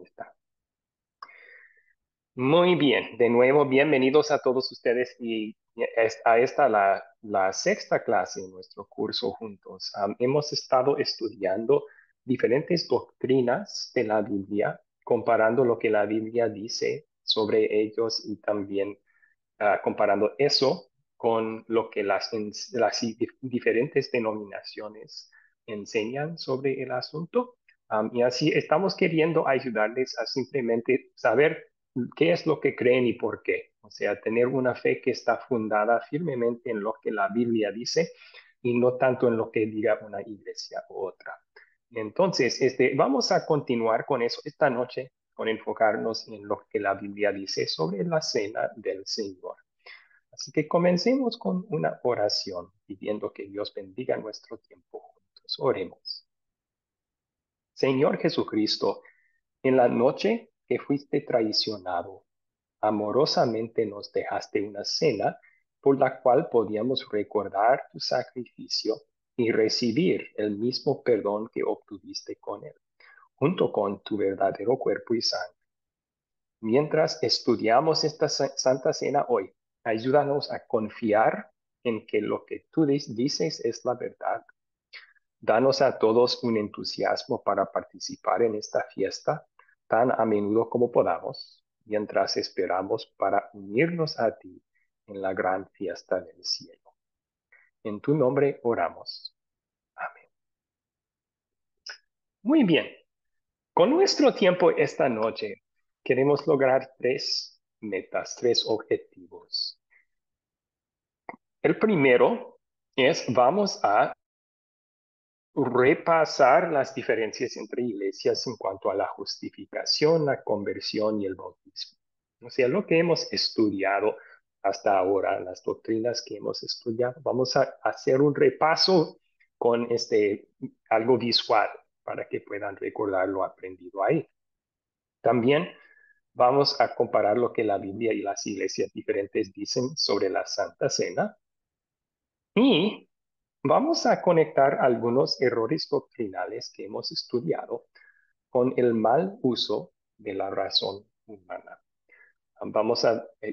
está. Muy bien, de nuevo, bienvenidos a todos ustedes y a esta la sexta clase en nuestro curso juntos. Hemos estado estudiando diferentes doctrinas de la Biblia, comparando lo que la Biblia dice sobre ellos y también comparando eso con lo que las diferentes denominaciones enseñan sobre el asunto. Y así estamos queriendo ayudarles a simplemente saber qué es lo que creen y por qué. O sea, tener una fe que está fundada firmemente en lo que la Biblia dice y no tanto en lo que diga una iglesia u otra. Entonces, vamos a continuar con eso esta noche, con enfocarnos en lo que la Biblia dice sobre la cena del Señor. Así que comencemos con una oración, pidiendo que Dios bendiga nuestro tiempo juntos. Oremos. Señor Jesucristo, en la noche que fuiste traicionado, amorosamente nos dejaste una cena por la cual podíamos recordar tu sacrificio y recibir el mismo perdón que obtuviste con él, junto con tu verdadero cuerpo y sangre. Mientras estudiamos esta Santa Cena hoy, ayúdanos a confiar en que lo que tú dices es la verdad. Danos a todos un entusiasmo para participar en esta fiesta tan a menudo como podamos, mientras esperamos para unirnos a ti en la gran fiesta del cielo. En tu nombre oramos. Amén. Muy bien. Con nuestro tiempo esta noche, queremos lograr tres metas, tres objetivos. El primero es, vamos a repasar las diferencias entre iglesias en cuanto a la justificación, la conversión y el bautismo. O sea, lo que hemos estudiado hasta ahora, las doctrinas que hemos estudiado, vamos a hacer un repaso con algo visual para que puedan recordar lo aprendido ahí. También vamos a comparar lo que la Biblia y las iglesias diferentes dicen sobre la Santa Cena y vamos a conectar algunos errores doctrinales que hemos estudiado con el mal uso de la razón humana.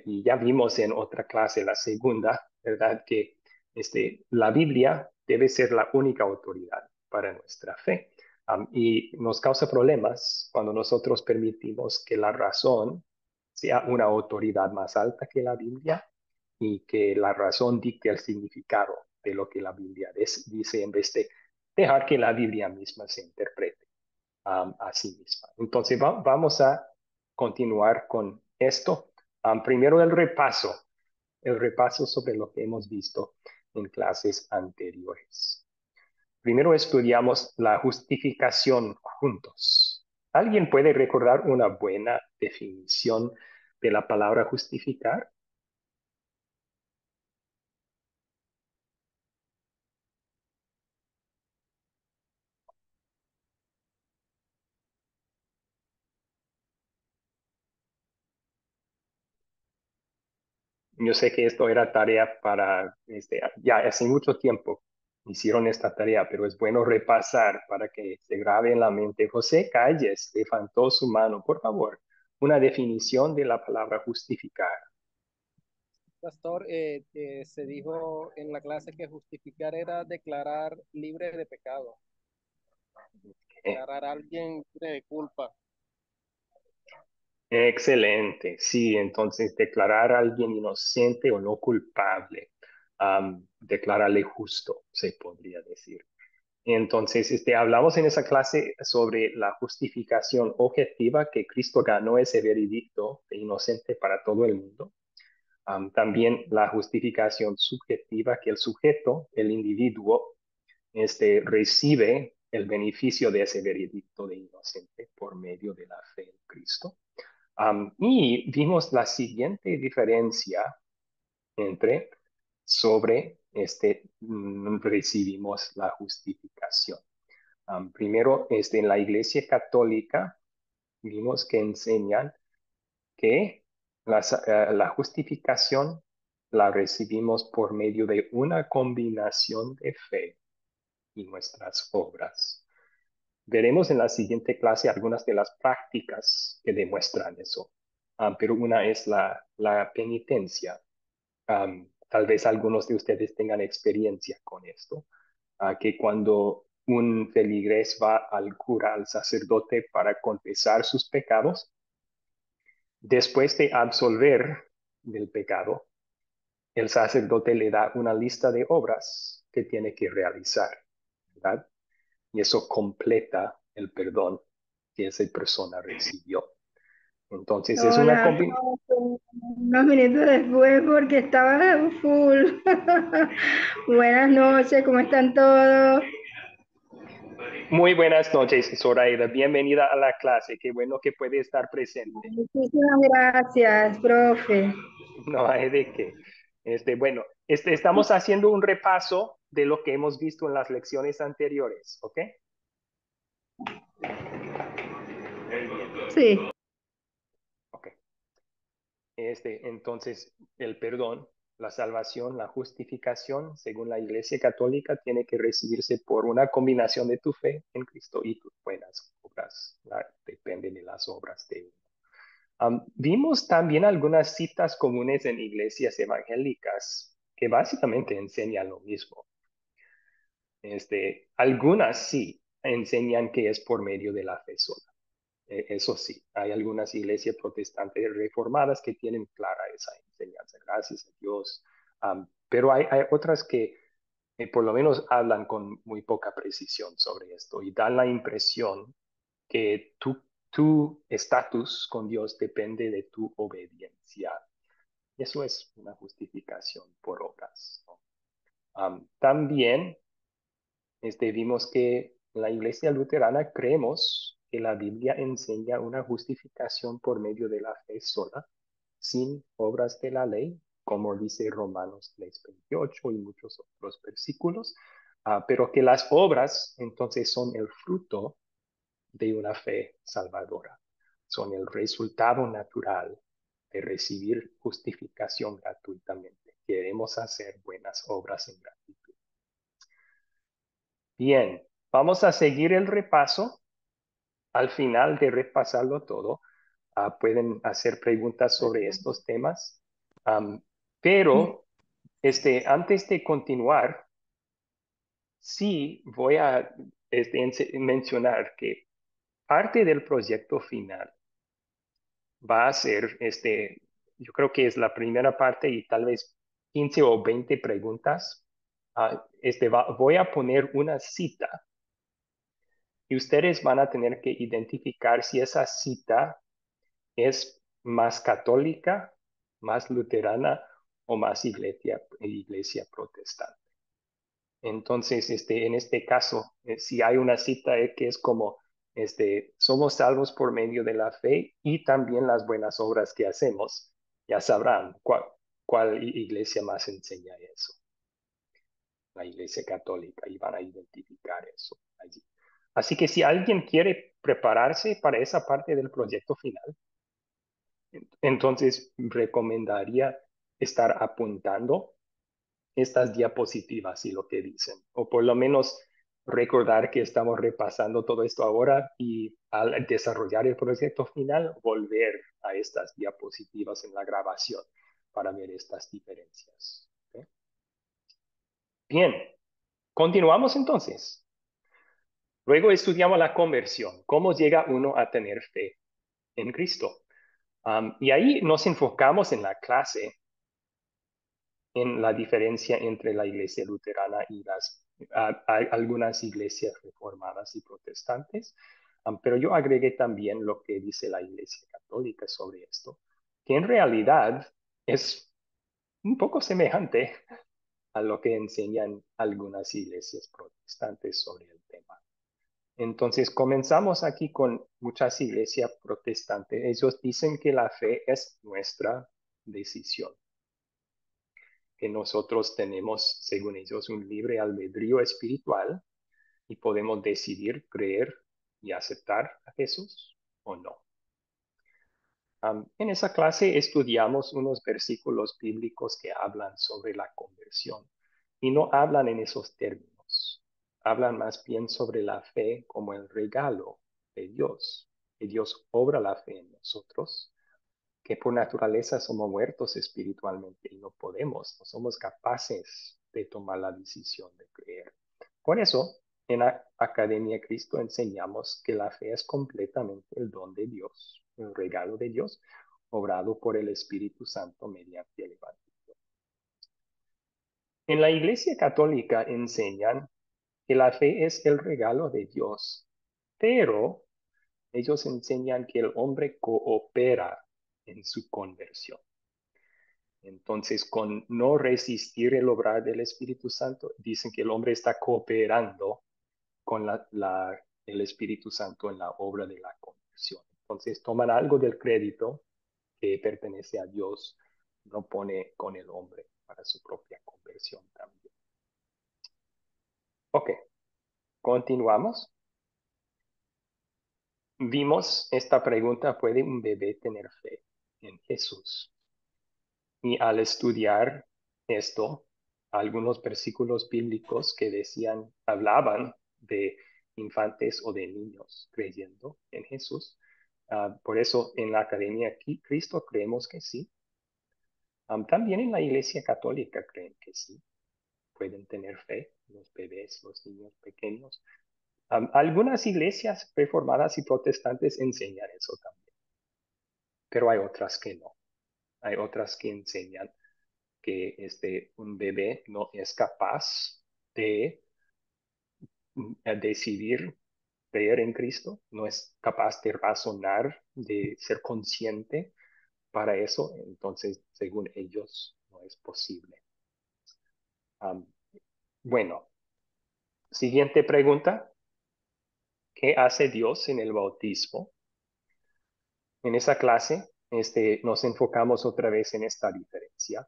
Y ya vimos en otra clase, la segunda, ¿verdad? Que la Biblia debe ser la única autoridad para nuestra fe. Y nos causa problemas cuando nosotros permitimos que la razón sea una autoridad más alta que la Biblia y que la razón dicte el significado de lo que la Biblia dice en vez de dejar que la Biblia misma se interprete a sí misma. Entonces vamos a continuar con esto. Primero el repaso sobre lo que hemos visto en clases anteriores. Primero estudiamos la justificación juntos. ¿Alguien puede recordar una buena definición de la palabra justificar? Yo sé que esto era tarea para, ya hace mucho tiempo hicieron esta tarea, pero es bueno repasar para que se grabe en la mente. José Calles levantó su mano, por favor, una definición de la palabra justificar. Pastor, se dijo en la clase que justificar era declarar libre de pecado, Eh, declarar a alguien libre de culpa. Excelente, sí, entonces declarar a alguien inocente o no culpable, declararle justo, se podría decir. Entonces, hablamos en esa clase sobre la justificación objetiva que Cristo ganó ese veredicto de inocente para todo el mundo. También la justificación subjetiva que el sujeto, el individuo, recibe el beneficio de ese veredicto de inocente por medio de la fe en Cristo. Y vimos la siguiente diferencia entre recibimos la justificación. Primero, en la Iglesia Católica vimos que enseñan que la justificación la recibimos por medio de una combinación de fe y nuestras obras. Veremos en la siguiente clase algunas de las prácticas que demuestran eso. Pero una es la penitencia. Tal vez algunos de ustedes tengan experiencia con esto, que cuando un feligrés va al cura, al sacerdote, para confesar sus pecados, después de absolver del pecado, el sacerdote le da una lista de obras que tiene que realizar, ¿verdad? Y eso completa el perdón que esa persona recibió. Entonces es una Hola, combinación. unos minutos después porque estaba full. Buenas noches, ¿cómo están todos? Muy buenas noches, Zoraida. Bienvenida a la clase. Qué bueno que puede estar presente. Muchísimas gracias, profe. No hay de qué. Bueno, estamos haciendo un repaso de lo que hemos visto en las lecciones anteriores, ¿ok? Muy bien. Sí, Ok. Entonces, el perdón, la salvación, la justificación, según la Iglesia Católica, tiene que recibirse por una combinación de tu fe en Cristo y tus buenas obras. Depende de las obras de uno. Vimos también algunas citas comunes en iglesias evangélicas que básicamente enseñan lo mismo. Algunas sí enseñan que es por medio de la fe sola. Eso sí, hay algunas iglesias protestantes reformadas que tienen clara esa enseñanza, gracias a Dios. Pero hay otras que por lo menos hablan con muy poca precisión sobre esto y dan la impresión que tu estatus con Dios depende de tu obediencia. Y eso es una justificación por obras, ¿no? También vimos que en la Iglesia Luterana creemos que la Biblia enseña una justificación por medio de la fe sola, sin obras de la ley, como dice Romanos 3:28 y muchos otros versículos, pero que las obras entonces son el fruto de una fe salvadora, son el resultado natural de recibir justificación gratuitamente. Queremos hacer buenas obras en gratitud. Bien, vamos a seguir el repaso. Al final de repasarlo todo, pueden hacer preguntas sobre estos temas. Am, pero antes de continuar, sí voy a mencionar que parte del proyecto final va a ser, yo creo que es la primera parte y tal vez 15 o 20 preguntas. Voy a poner una cita y ustedes van a tener que identificar si esa cita es más católica, más luterana o más iglesia protestante. Entonces, en este caso, si hay una cita que es como, somos salvos por medio de la fe y también las buenas obras que hacemos, ya sabrán cuál iglesia más enseña eso, la iglesia católica, y van a identificar eso allí. Así que si alguien quiere prepararse para esa parte del proyecto final, entonces recomendaría estar apuntando estas diapositivas y lo que dicen, o por lo menos recordar que estamos repasando todo esto ahora y al desarrollar el proyecto final, volver a estas diapositivas en la grabación para ver estas diferencias. ¿Ok? Bien, continuamos entonces. Luego estudiamos la conversión, cómo llega uno a tener fe en Cristo. Y ahí nos enfocamos en la clase en la diferencia entre la iglesia luterana y algunas iglesias reformadas y protestantes. Pero yo agregué también lo que dice la iglesia católica sobre esto, que en realidad es un poco semejante a lo que enseñan algunas iglesias protestantes sobre el tema. Entonces, comenzamos aquí con muchas iglesias protestantes. Ellos dicen que la fe es nuestra decisión, que nosotros tenemos, según ellos, un libre albedrío espiritual y podemos decidir creer y aceptar a Jesús o no. En esa clase estudiamos unos versículos bíblicos que hablan sobre la conversión y no hablan en esos términos. hablan más bien sobre la fe como el regalo de Dios, que Dios obra la fe en nosotros, que por naturaleza somos muertos espiritualmente y no somos capaces de tomar la decisión de creer. Por eso, en la Academia Cristo enseñamos que la fe es completamente el don de Dios, el regalo de Dios, obrado por el Espíritu Santo mediante el Evangelio. En la Iglesia Católica enseñan que la fe es el regalo de Dios, pero ellos enseñan que el hombre coopera en su conversión. Entonces, con no resistir el obrar del Espíritu Santo, dicen que el hombre está cooperando con el Espíritu Santo en la obra de la conversión. Entonces, toman algo del crédito que pertenece a Dios, no pone con el hombre para su propia conversión también. Ok, continuamos. Vimos esta pregunta, ¿puede un bebé tener fe en Jesús? Y al estudiar esto, algunos versículos bíblicos que hablaban de infantes o de niños creyendo en Jesús. Por eso en la Academia Cristo creemos que sí. También en la Iglesia Católica creen que sí. Pueden tener fe los bebés, los niños pequeños. Algunas iglesias reformadas y protestantes enseñan eso también, pero hay otras que no. Hay otras que enseñan que un bebé no es capaz de decidir creer en Cristo, no es capaz de razonar, de ser consciente para eso, entonces, según ellos, no es posible. Um, bueno, siguiente pregunta. ¿Qué hace Dios en el bautismo? En esa clase nos enfocamos otra vez en esta diferencia,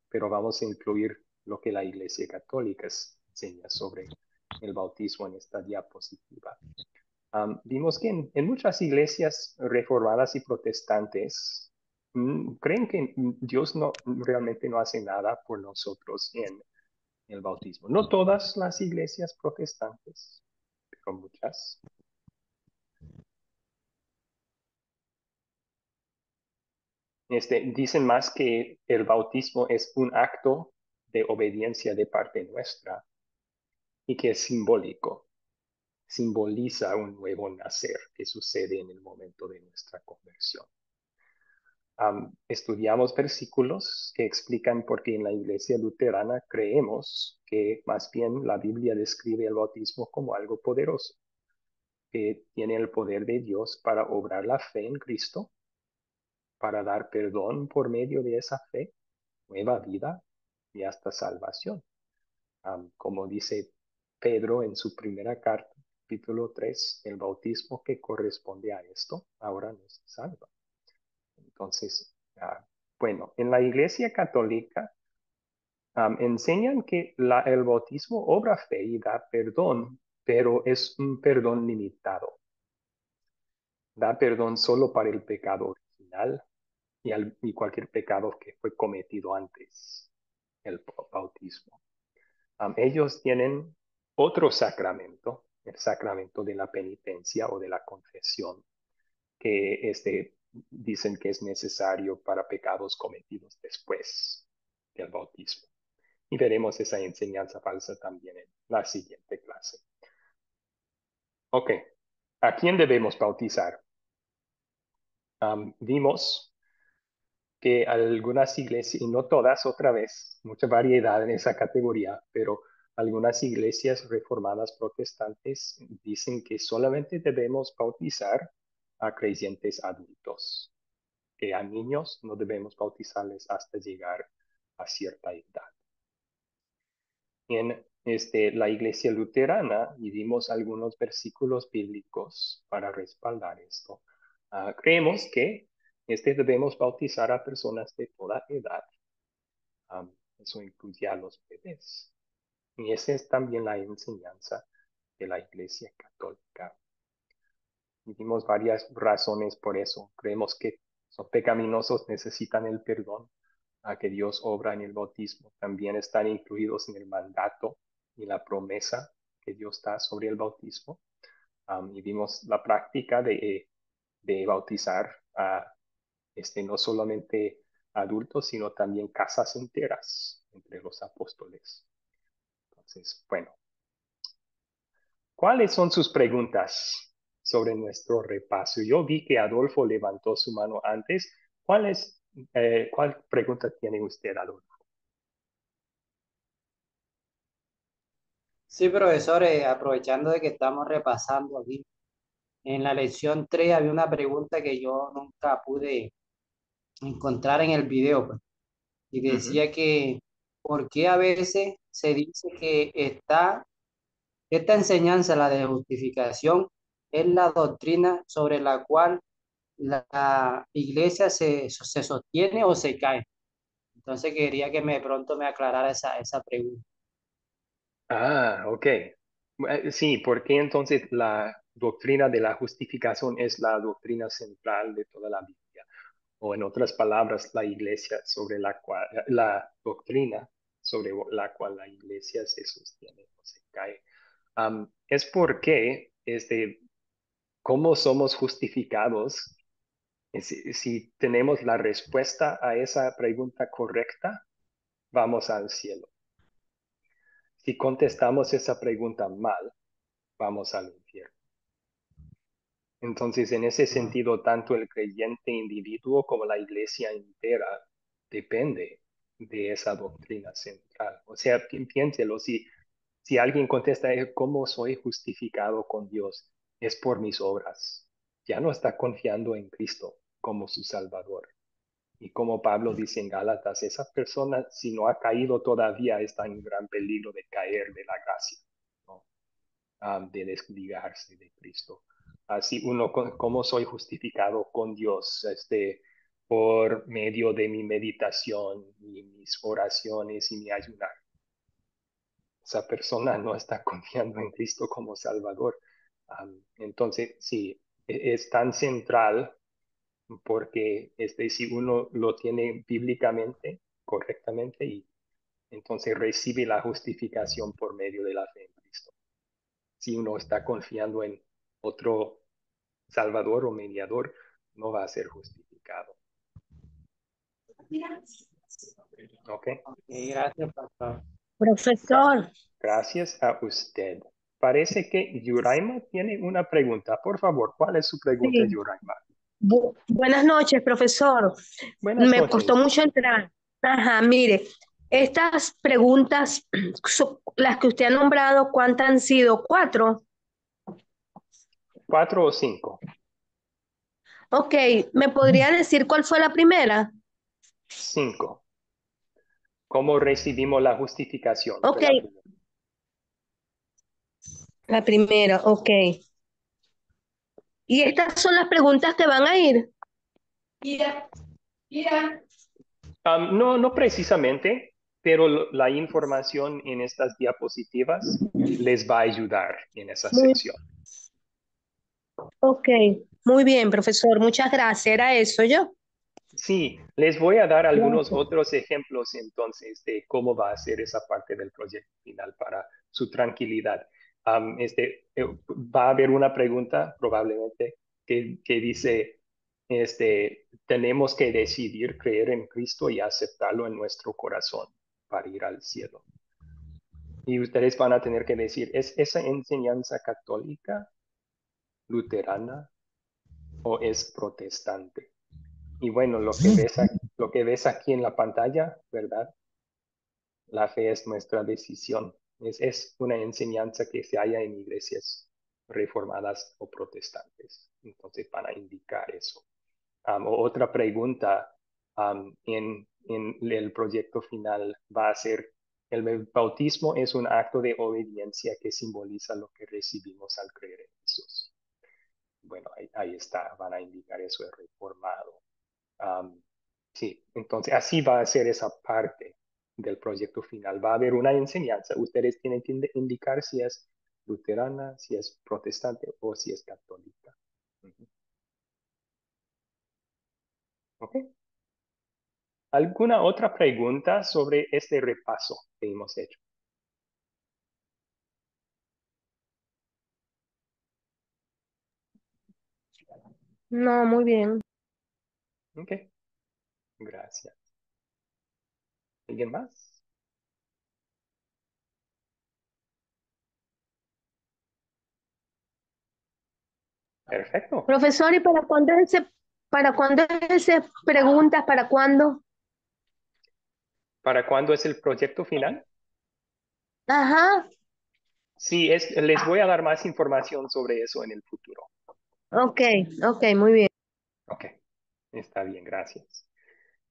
pero vamos a incluir lo que la Iglesia Católica enseña sobre el bautismo en esta diapositiva. Vimos que en muchas iglesias reformadas y protestantes creen que Dios realmente no hace nada por nosotros en el bautismo. No todas las iglesias protestantes, pero muchas. Dicen más que el bautismo es un acto de obediencia de parte nuestra y que es simbólico. Simboliza un nuevo nacer que sucede en el momento de nuestra conversión. Estudiamos versículos que explican por qué en la iglesia luterana creemos que más bien la Biblia describe el bautismo como algo poderoso, que tiene el poder de Dios para obrar la fe en Cristo, para dar perdón por medio de esa fe, nueva vida y hasta salvación. Como dice Pedro en su primera carta, capítulo 3, el bautismo que corresponde a esto ahora nos salva. Entonces, bueno, en la Iglesia Católica enseñan que el bautismo obra fe y da perdón, pero es un perdón limitado. Da perdón solo para el pecado original y cualquier pecado que fue cometido antes del bautismo. Ellos tienen otro sacramento, el sacramento de la penitencia o de la confesión, que dicen que es necesario para pecados cometidos después del bautismo. Y veremos esa enseñanza falsa también en la siguiente clase. Ok, ¿a quién debemos bautizar? Vimos que algunas iglesias, y no todas otra vez, mucha variedad en esa categoría, pero algunas iglesias reformadas protestantes dicen que solamente debemos bautizar a creyentes adultos, que a niños no debemos bautizarles hasta llegar a cierta edad. En la iglesia luterana, y dimos algunos versículos bíblicos para respaldar esto, creemos que debemos bautizar a personas de toda edad. Eso incluye a los bebés. Y esa es también la enseñanza de la iglesia católica. Y dimos varias razones por eso. Creemos que son pecaminosos, necesitan el perdón a que Dios obra en el bautismo. También están incluidos en el mandato y la promesa que Dios da sobre el bautismo. Y vimos la práctica de bautizar a no solamente adultos, sino también casas enteras entre los apóstoles. Entonces, bueno, ¿cuáles son sus preguntas sobre nuestro repaso? Yo vi que Adolfo levantó su mano antes. ¿Cuál pregunta tiene usted, Adolfo? Sí, profesor, aprovechando de que estamos repasando aquí, en la lección 3 había una pregunta que yo nunca pude encontrar en el video, pues, y Ujú. decía que, ¿por qué a veces se dice que esta enseñanza, la de justificación, es la doctrina sobre la cual la iglesia se sostiene o se cae? Entonces quería que pronto me aclarara esa pregunta. Ok. Sí, porque entonces la doctrina de la justificación es la doctrina central de toda la Biblia, o en otras palabras, la iglesia sobre la cual, la doctrina sobre la cual la iglesia se sostiene o se cae. Es porque, ¿cómo somos justificados? Si tenemos la respuesta a esa pregunta correcta, vamos al cielo. Si contestamos esa pregunta mal, vamos al infierno. Entonces, en ese Ah, sentido, tanto el creyente individuo como la iglesia entera depende de esa doctrina central. O sea, piénselo, si alguien contesta, ¿cómo soy justificado con Dios? Es por mis obras. Ya no está confiando en Cristo como su Salvador. Y como Pablo dice en Gálatas, esa persona, si no ha caído todavía, está en gran peligro de caer de la gracia, ¿no? De desligarse de Cristo. Así uno, ¿cómo soy justificado con Dios? Por medio de mi meditación y mis oraciones y mi ayunar. Esa persona no está confiando en Cristo como Salvador. Entonces, sí, es tan central porque si uno lo tiene bíblicamente, correctamente, y entonces recibe la justificación por medio de la fe en Cristo. Si uno está confiando en otro Salvador o mediador, no va a ser justificado. ¿Ok? ok, gracias, pastor. Gra- Profesor, Gracias a usted. Parece que Yuraima tiene una pregunta. Por favor, ¿cuál es su pregunta, sí. Yuraima? Buenas noches, profesor. Buenas Me costó noches. mucho entrar. Ajá, mire, estas preguntas, las que usted ha nombrado, ¿cuántas han sido? ¿Cuatro? 4 o 5. Ok, ¿me podría decir cuál fue la primera? 5. ¿Cómo recibimos la justificación? Fue Ok, la primera. la primera, ok. ¿Y estas son las preguntas que van a ir? Mira, mira. No, no precisamente, pero la información en estas diapositivas les va a ayudar en esa Muy, sección. ok, muy bien, profesor, muchas gracias. Era eso yo. Sí, les voy a dar algunos Gracias. otros ejemplos entonces de cómo va a ser esa parte del proyecto final para su tranquilidad. Va a haber una pregunta probablemente que dice, tenemos que decidir creer en Cristo y aceptarlo en nuestro corazón para ir al cielo. Y ustedes van a tener que decir, ¿es esa enseñanza católica, luterana o es protestante? Y bueno, lo que ves aquí en la pantalla, ¿verdad? La fe es nuestra decisión. Es una enseñanza que se halla en iglesias reformadas o protestantes. Entonces van a indicar eso. Otra pregunta en el proyecto final va a ser, ¿el bautismo es un acto de obediencia que simboliza lo que recibimos al creer en Jesús? Bueno, ahí está, van a indicar eso, es reformado. Am, sí, entonces así va a ser esa parte del proyecto final. Va a haber una enseñanza. Ustedes tienen que indicar si es luterana, si es protestante o si es católica. Ujú. ¿Ok? ¿Alguna otra pregunta sobre este repaso que hemos hecho? No, muy bien. Ok, gracias. ¿Alguien más? Perfecto. Profesor, ¿y para cuándo es ese preguntas? ¿Para cuándo? ¿Para cuándo es el proyecto final? Ajá, Sí, les voy a dar más información sobre eso en el futuro. ok, ok, muy bien. Ok, está bien, gracias.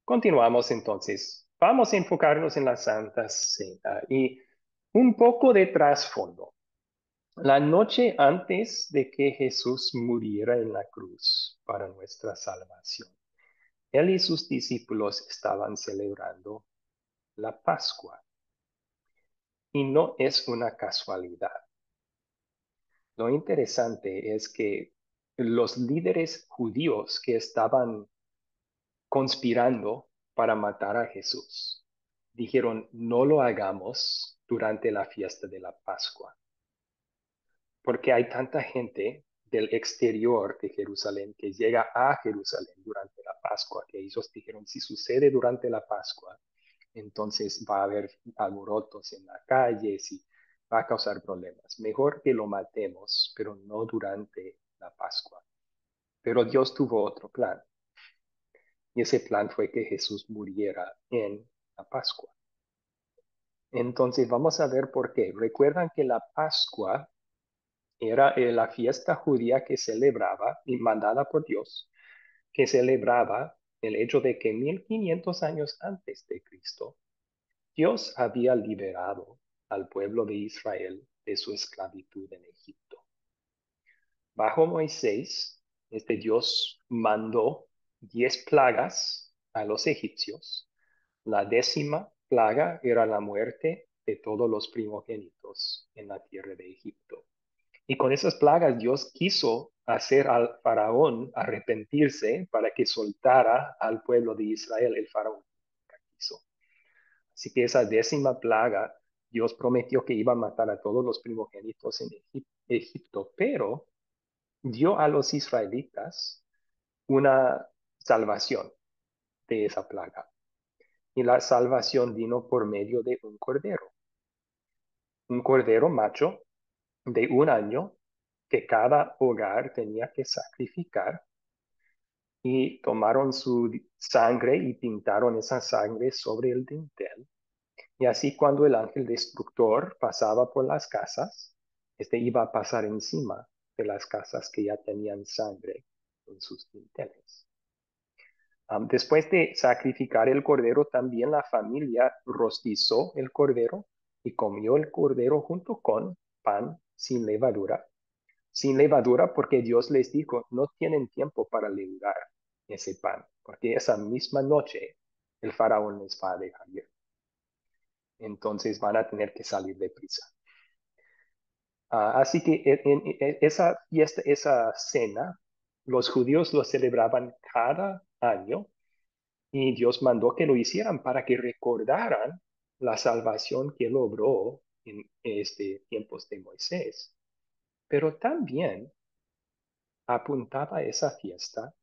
Continuamos entonces. Vamos a enfocarnos en la Santa Cena y un poco de trasfondo. La noche antes de que Jesús muriera en la cruz para nuestra salvación, él y sus discípulos estaban celebrando la Pascua y no es una casualidad. Lo interesante es que los líderes judíos que estaban conspirando para matar a Jesús dijeron, no lo hagamos durante la fiesta de la Pascua, porque hay tanta gente del exterior de Jerusalén que llega a Jerusalén durante la Pascua, que ellos dijeron, si sucede durante la Pascua, entonces va a haber alborotos en la calle, y va a causar problemas. Mejor que lo matemos, pero no durante la Pascua. Pero Dios tuvo otro plan, y ese plan fue que Jesús muriera en la Pascua. Entonces vamos a ver por qué. Recuerdan que la Pascua era la fiesta judía que celebraba, y mandada por Dios, que celebraba el hecho de que 1500 años antes de Cristo, Dios había liberado al pueblo de Israel de su esclavitud en Egipto. Bajo Moisés, este Dios mandó 10 plagas a los egipcios. La 10ª plaga era la muerte de todos los primogénitos en la tierra de Egipto. Y con esas plagas Dios quiso hacer al faraón arrepentirse para que soltara al pueblo de Israel. El faraón nunca quiso. Así que esa 10ª plaga, Dios prometió que iba a matar a todos los primogénitos en Egipto, pero dio a los israelitas una salvación de esa plaga. Y la salvación vino por medio de un cordero macho de 1 año que cada hogar tenía que sacrificar, y tomaron su sangre y pintaron esa sangre sobre el dintel. Y así cuando el ángel destructor pasaba por las casas, este iba a pasar encima de las casas que ya tenían sangre en sus dinteles. Después de sacrificar el cordero, también la familia rostizó el cordero y comió el cordero junto con pan sin levadura. Sin levadura porque Dios les dijo, no tienen tiempo para leudar ese pan, porque esa misma noche el faraón les va a dejar ir. Entonces van a tener que salir deprisa. Así que esa fiesta, esa cena, los judíos lo celebraban cada año, y Dios mandó que lo hicieran para que recordaran la salvación que logró en tiempos de Moisés. Pero también apuntaba esa fiesta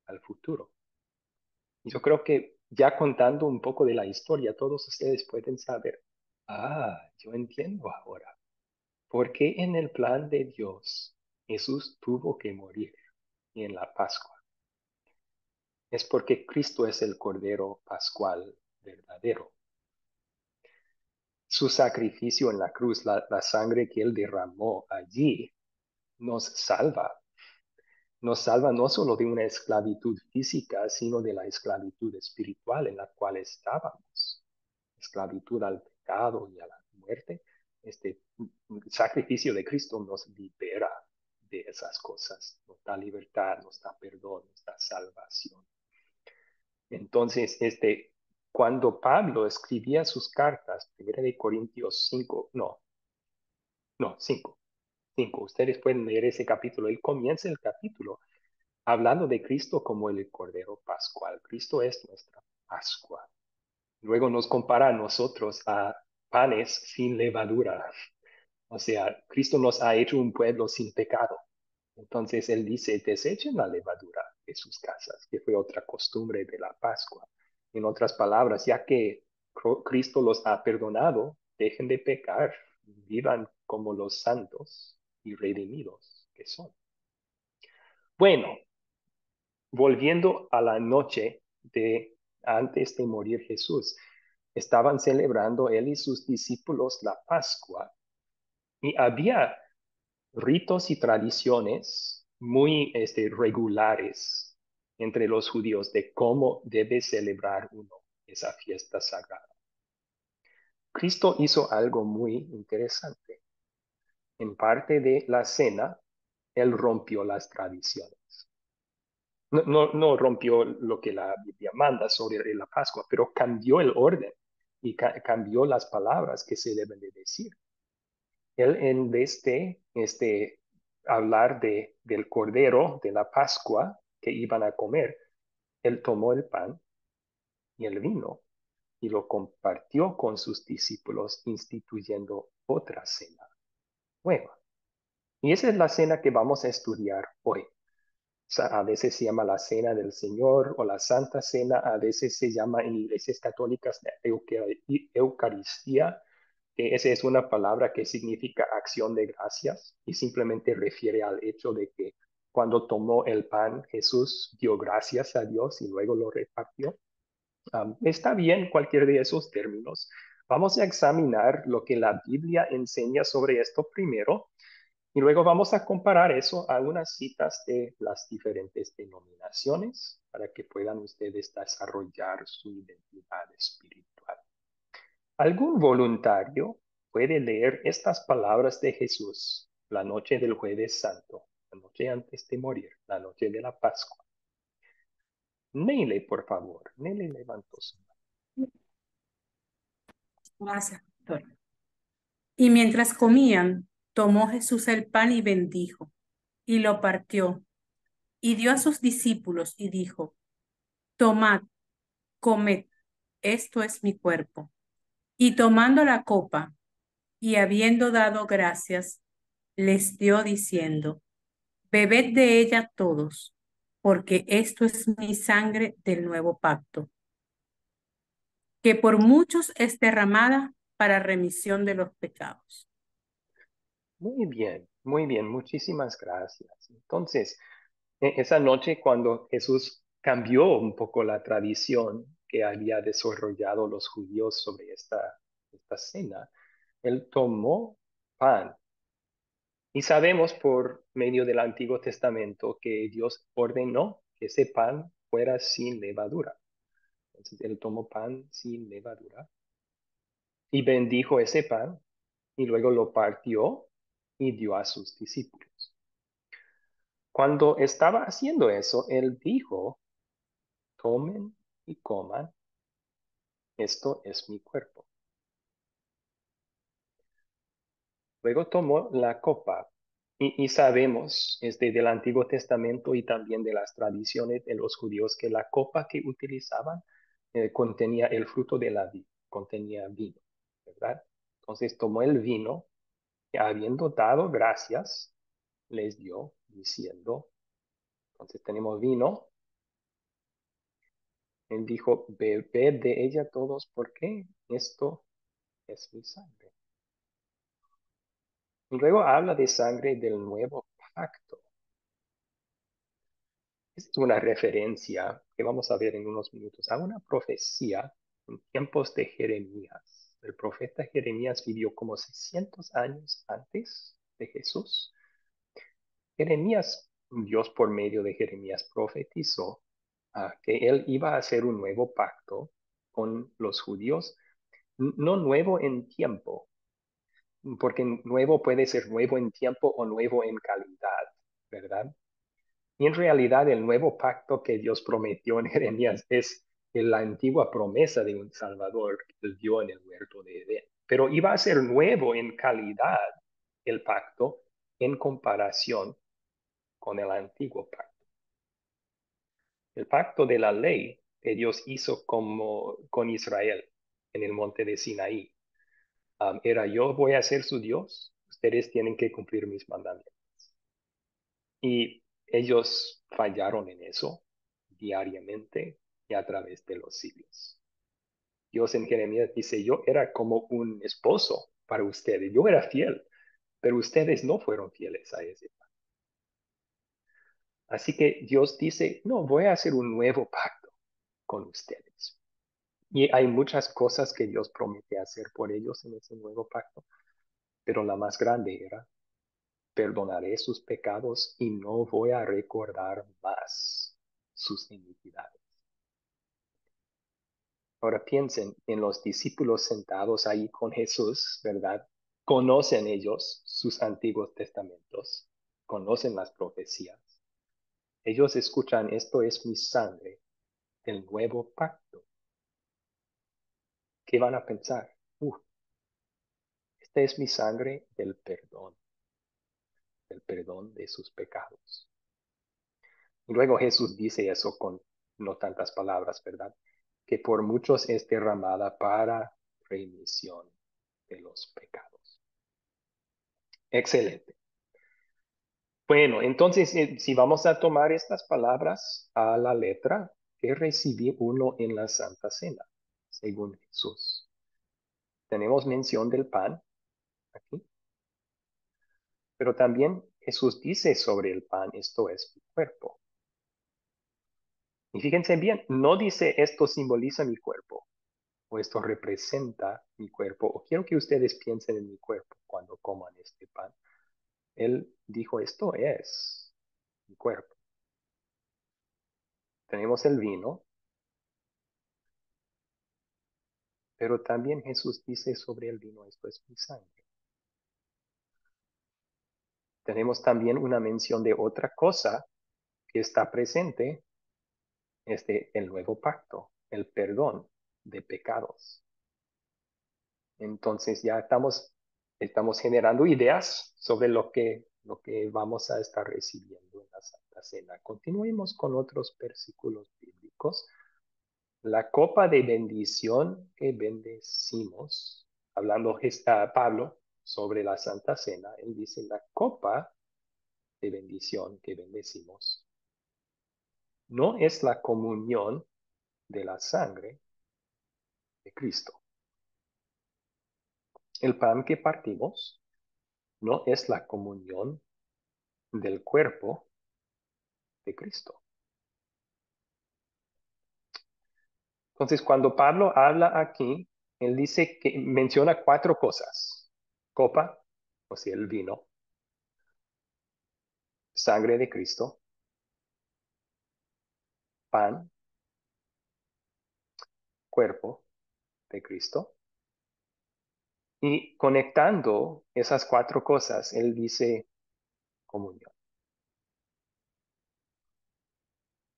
al futuro. Y yo creo que ya contando un poco de la historia, todos ustedes pueden saber, yo entiendo ahora por qué en el plan de Dios Jesús tuvo que morir en la Pascua. Es porque Cristo es el Cordero Pascual verdadero. Su sacrificio en la cruz, la sangre que él derramó allí, nos salva. Nos salva no solo de una esclavitud física, sino de la esclavitud espiritual en la cual estábamos. Esclavitud al pecado y a la muerte. Este sacrificio de Cristo nos libera de esas cosas. Nos da libertad, nos da perdón, nos da salvación. Entonces, cuando Pablo escribía sus cartas, 1 Corintios 5, no, 5, ustedes pueden leer ese capítulo. Él comienza el capítulo hablando de Cristo como el Cordero Pascual. Cristo es nuestra Pascua. Luego nos compara a nosotros a panes sin levadura. O sea, Cristo nos ha hecho un pueblo sin pecado. Entonces Él dice, desechen la levadura. de sus casas, que fue otra costumbre de la Pascua. En otras palabras, ya que Cristo los ha perdonado, dejen de pecar, vivan como los santos y redimidos que son. Bueno, volviendo a la noche de antes de morir Jesús, estaban celebrando él y sus discípulos la Pascua y había ritos y tradiciones muy regulares entre los judíos de cómo debe celebrar uno esa fiesta sagrada. Cristo hizo algo muy interesante. En parte de la cena, él rompió las tradiciones. No rompió lo que la Biblia manda sobre la Pascua, pero cambió el orden y cambió las palabras que se deben de decir. Él, en vez de hablar del cordero de la Pascua que iban a comer, él tomó el pan y el vino y lo compartió con sus discípulos, instituyendo otra cena nueva. Y esa es la cena que vamos a estudiar hoy. A veces se llama la Cena del Señor o la Santa Cena, a veces se llama en iglesias católicas la Eucaristía, que esa es una palabra que significa acción de gracias y simplemente refiere al hecho de que cuando tomó el pan, Jesús dio gracias a Dios y luego lo repartió. Está bien cualquier de esos términos. Vamos a examinar lo que la Biblia enseña sobre esto primero y luego vamos a comparar eso a unas citas de las diferentes denominaciones para que puedan ustedes desarrollar su identidad espiritual. ¿Algún voluntario puede leer estas palabras de Jesús la noche del Jueves Santo, la noche antes de morir, la noche de la Pascua? Nele, por favor. Nele levantó su mano. Gracias, doctor. Y mientras comían, tomó Jesús el pan y bendijo, y lo partió, y dio a sus discípulos y dijo, tomad, comed, esto es mi cuerpo. Y tomando la copa, y habiendo dado gracias, les dio diciendo, bebed de ella todos, porque esto es mi sangre del nuevo pacto, que por muchos es derramada para remisión de los pecados. Muy bien, muchísimas gracias. Entonces, esa noche cuando Jesús cambió un poco la tradición que había desarrollado los judíos sobre esta cena, él tomó pan. Y sabemos por medio del Antiguo Testamento que Dios ordenó que ese pan fuera sin levadura. Entonces él tomó pan sin levadura y bendijo ese pan y luego lo partió y dio a sus discípulos. Cuando estaba haciendo eso, él dijo, tomen y coman, esto es mi cuerpo. Luego tomó la copa y sabemos del Antiguo Testamento y también de las tradiciones de los judíos que la copa que utilizaban contenía el fruto de la vid, contenía vino, ¿verdad? Entonces tomó el vino y habiendo dado gracias, les dio diciendo, entonces tenemos vino, él dijo, bebed de ella todos porque esto es mi sangre. Y luego habla de sangre del nuevo pacto. Es una referencia que vamos a ver en unos minutos a una profecía en tiempos de Jeremías. El profeta Jeremías vivió como 600 años antes de Jesús. Jeremías, Dios por medio de Jeremías profetizó que él iba a hacer un nuevo pacto con los judíos, no nuevo en tiempo, porque nuevo puede ser nuevo en tiempo o nuevo en calidad, ¿verdad? Y en realidad el nuevo pacto que Dios prometió en Jeremías es la antigua promesa de un Salvador que él dio en el huerto de Edén. Pero iba a ser nuevo en calidad el pacto en comparación con el antiguo pacto. El pacto de la ley que Dios hizo con Israel en el monte de Sinaí era yo voy a ser su Dios, ustedes tienen que cumplir mis mandamientos. Y Ellos fallaron en eso diariamente y a través de los siglos. Dios en Jeremías dice, yo era como un esposo para ustedes, yo era fiel, pero ustedes no fueron fieles a ese pacto. Así que Dios dice, no, voy a hacer un nuevo pacto con ustedes. Y hay muchas cosas que Dios promete hacer por ellos en ese nuevo pacto, pero la más grande era, perdonaré sus pecados y no voy a recordar más sus iniquidades. Ahora piensen en los discípulos sentados ahí con Jesús, ¿verdad? Conocen ellos sus antiguos testamentos, conocen las profecías. Ellos escuchan, esto es mi sangre del nuevo pacto. ¿Qué van a pensar? Esta es mi sangre del perdón de sus pecados. Y luego Jesús dice eso con no tantas palabras, ¿verdad? Que por muchos es derramada para remisión de los pecados. Excelente. Bueno, entonces, si vamos a tomar estas palabras a la letra, ¿qué recibe uno en la Santa Cena, según Jesús? Tenemos mención del pan aquí, pero también Jesús dice sobre el pan, esto es mi cuerpo. Y fíjense bien, no dice esto simboliza mi cuerpo, o esto representa mi cuerpo, o quiero que ustedes piensen en mi cuerpo cuando coman este pan. Él dijo, esto es mi cuerpo. Tenemos el vino, pero también Jesús dice sobre el vino, esto es mi sangre. Tenemos también una mención de otra cosa que está presente, es el nuevo pacto, el perdón de pecados. Entonces ya estamos generando ideas sobre lo que vamos a estar recibiendo en la Santa Cena. Continuemos con otros versículos bíblicos. La copa de bendición que bendecimos, hablando Pablo sobre la Santa Cena, él dice, la copa de bendición que bendecimos no es la comunión de la sangre de Cristo. El pan que partimos no es la comunión del cuerpo de Cristo. Entonces, cuando Pablo habla aquí, él dice que menciona 4 cosas. Copa, o sea, el vino, sangre de Cristo, pan, cuerpo de Cristo. Y conectando esas 4 cosas, él dice comunión.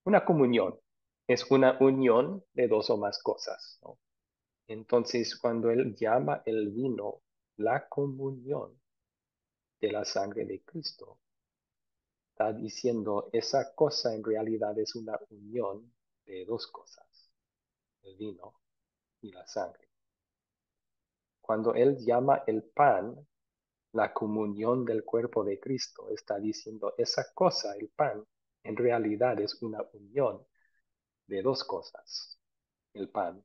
Una comunión es una unión de 2 o más cosas, ¿no? Entonces, cuando él llama el vino la comunión de la sangre de Cristo, está diciendo esa cosa en realidad es una unión de 2 cosas, el vino y la sangre. Cuando él llama el pan la comunión del cuerpo de Cristo, está diciendo esa cosa, el pan, en realidad es una unión de 2 cosas, el pan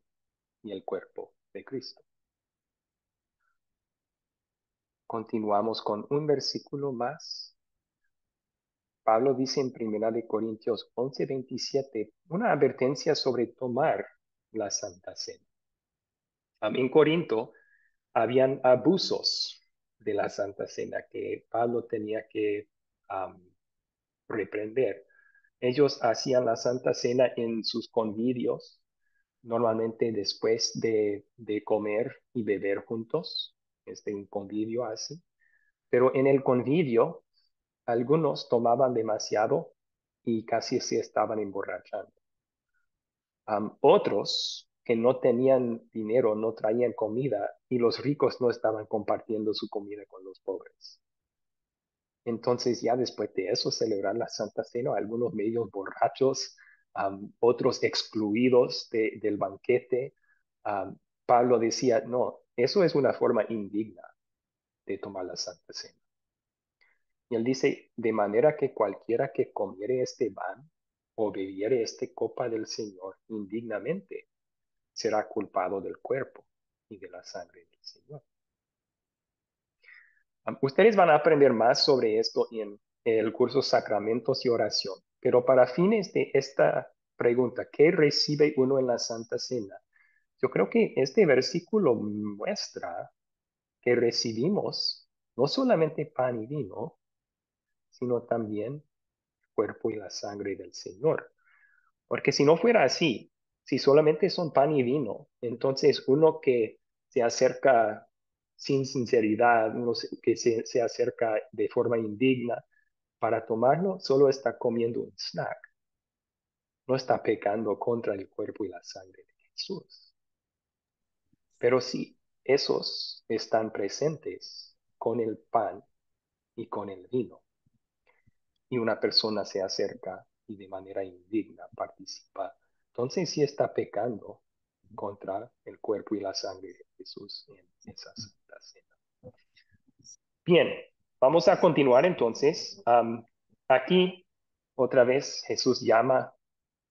y el cuerpo de Cristo. Continuamos con un versículo más. Pablo dice en 1 Corintios 11:27 una advertencia sobre tomar la Santa Cena. En Corinto habían abusos de la Santa Cena que Pablo tenía que reprender. Ellos hacían la Santa Cena en sus convivios, normalmente después de comer y beber juntos, un convivio así. Pero en el convivio, algunos tomaban demasiado y casi se estaban emborrachando. Otros que no tenían dinero, no traían comida y los ricos no estaban compartiendo su comida con los pobres. Entonces ya después de eso celebrar la Santa Cena, algunos medios borrachos, otros excluidos del banquete. Pablo decía, no, eso es una forma indigna de tomar la Santa Cena. Y él dice, de manera que cualquiera que comiere este pan o bebiere este copa del Señor indignamente, será culpado del cuerpo y de la sangre del Señor. Ustedes van a aprender más sobre esto en el curso Sacramentos y Oración, pero para fines de esta pregunta, ¿qué recibe uno en la Santa Cena? Yo creo que este versículo muestra que recibimos no solamente pan y vino, sino también el cuerpo y la sangre del Señor. Porque si no fuera así, si solamente son pan y vino, entonces uno que se acerca sin sinceridad, uno que se acerca de forma indigna para tomarlo, solo está comiendo un snack. No está pecando contra el cuerpo y la sangre de Jesús. Pero si esos están presentes con el pan y con el vino, y una persona se acerca y de manera indigna participa, entonces sí está pecando contra el cuerpo y la sangre de Jesús en esa Santa Cena. Bien, vamos a continuar entonces. Aquí otra vez Jesús llama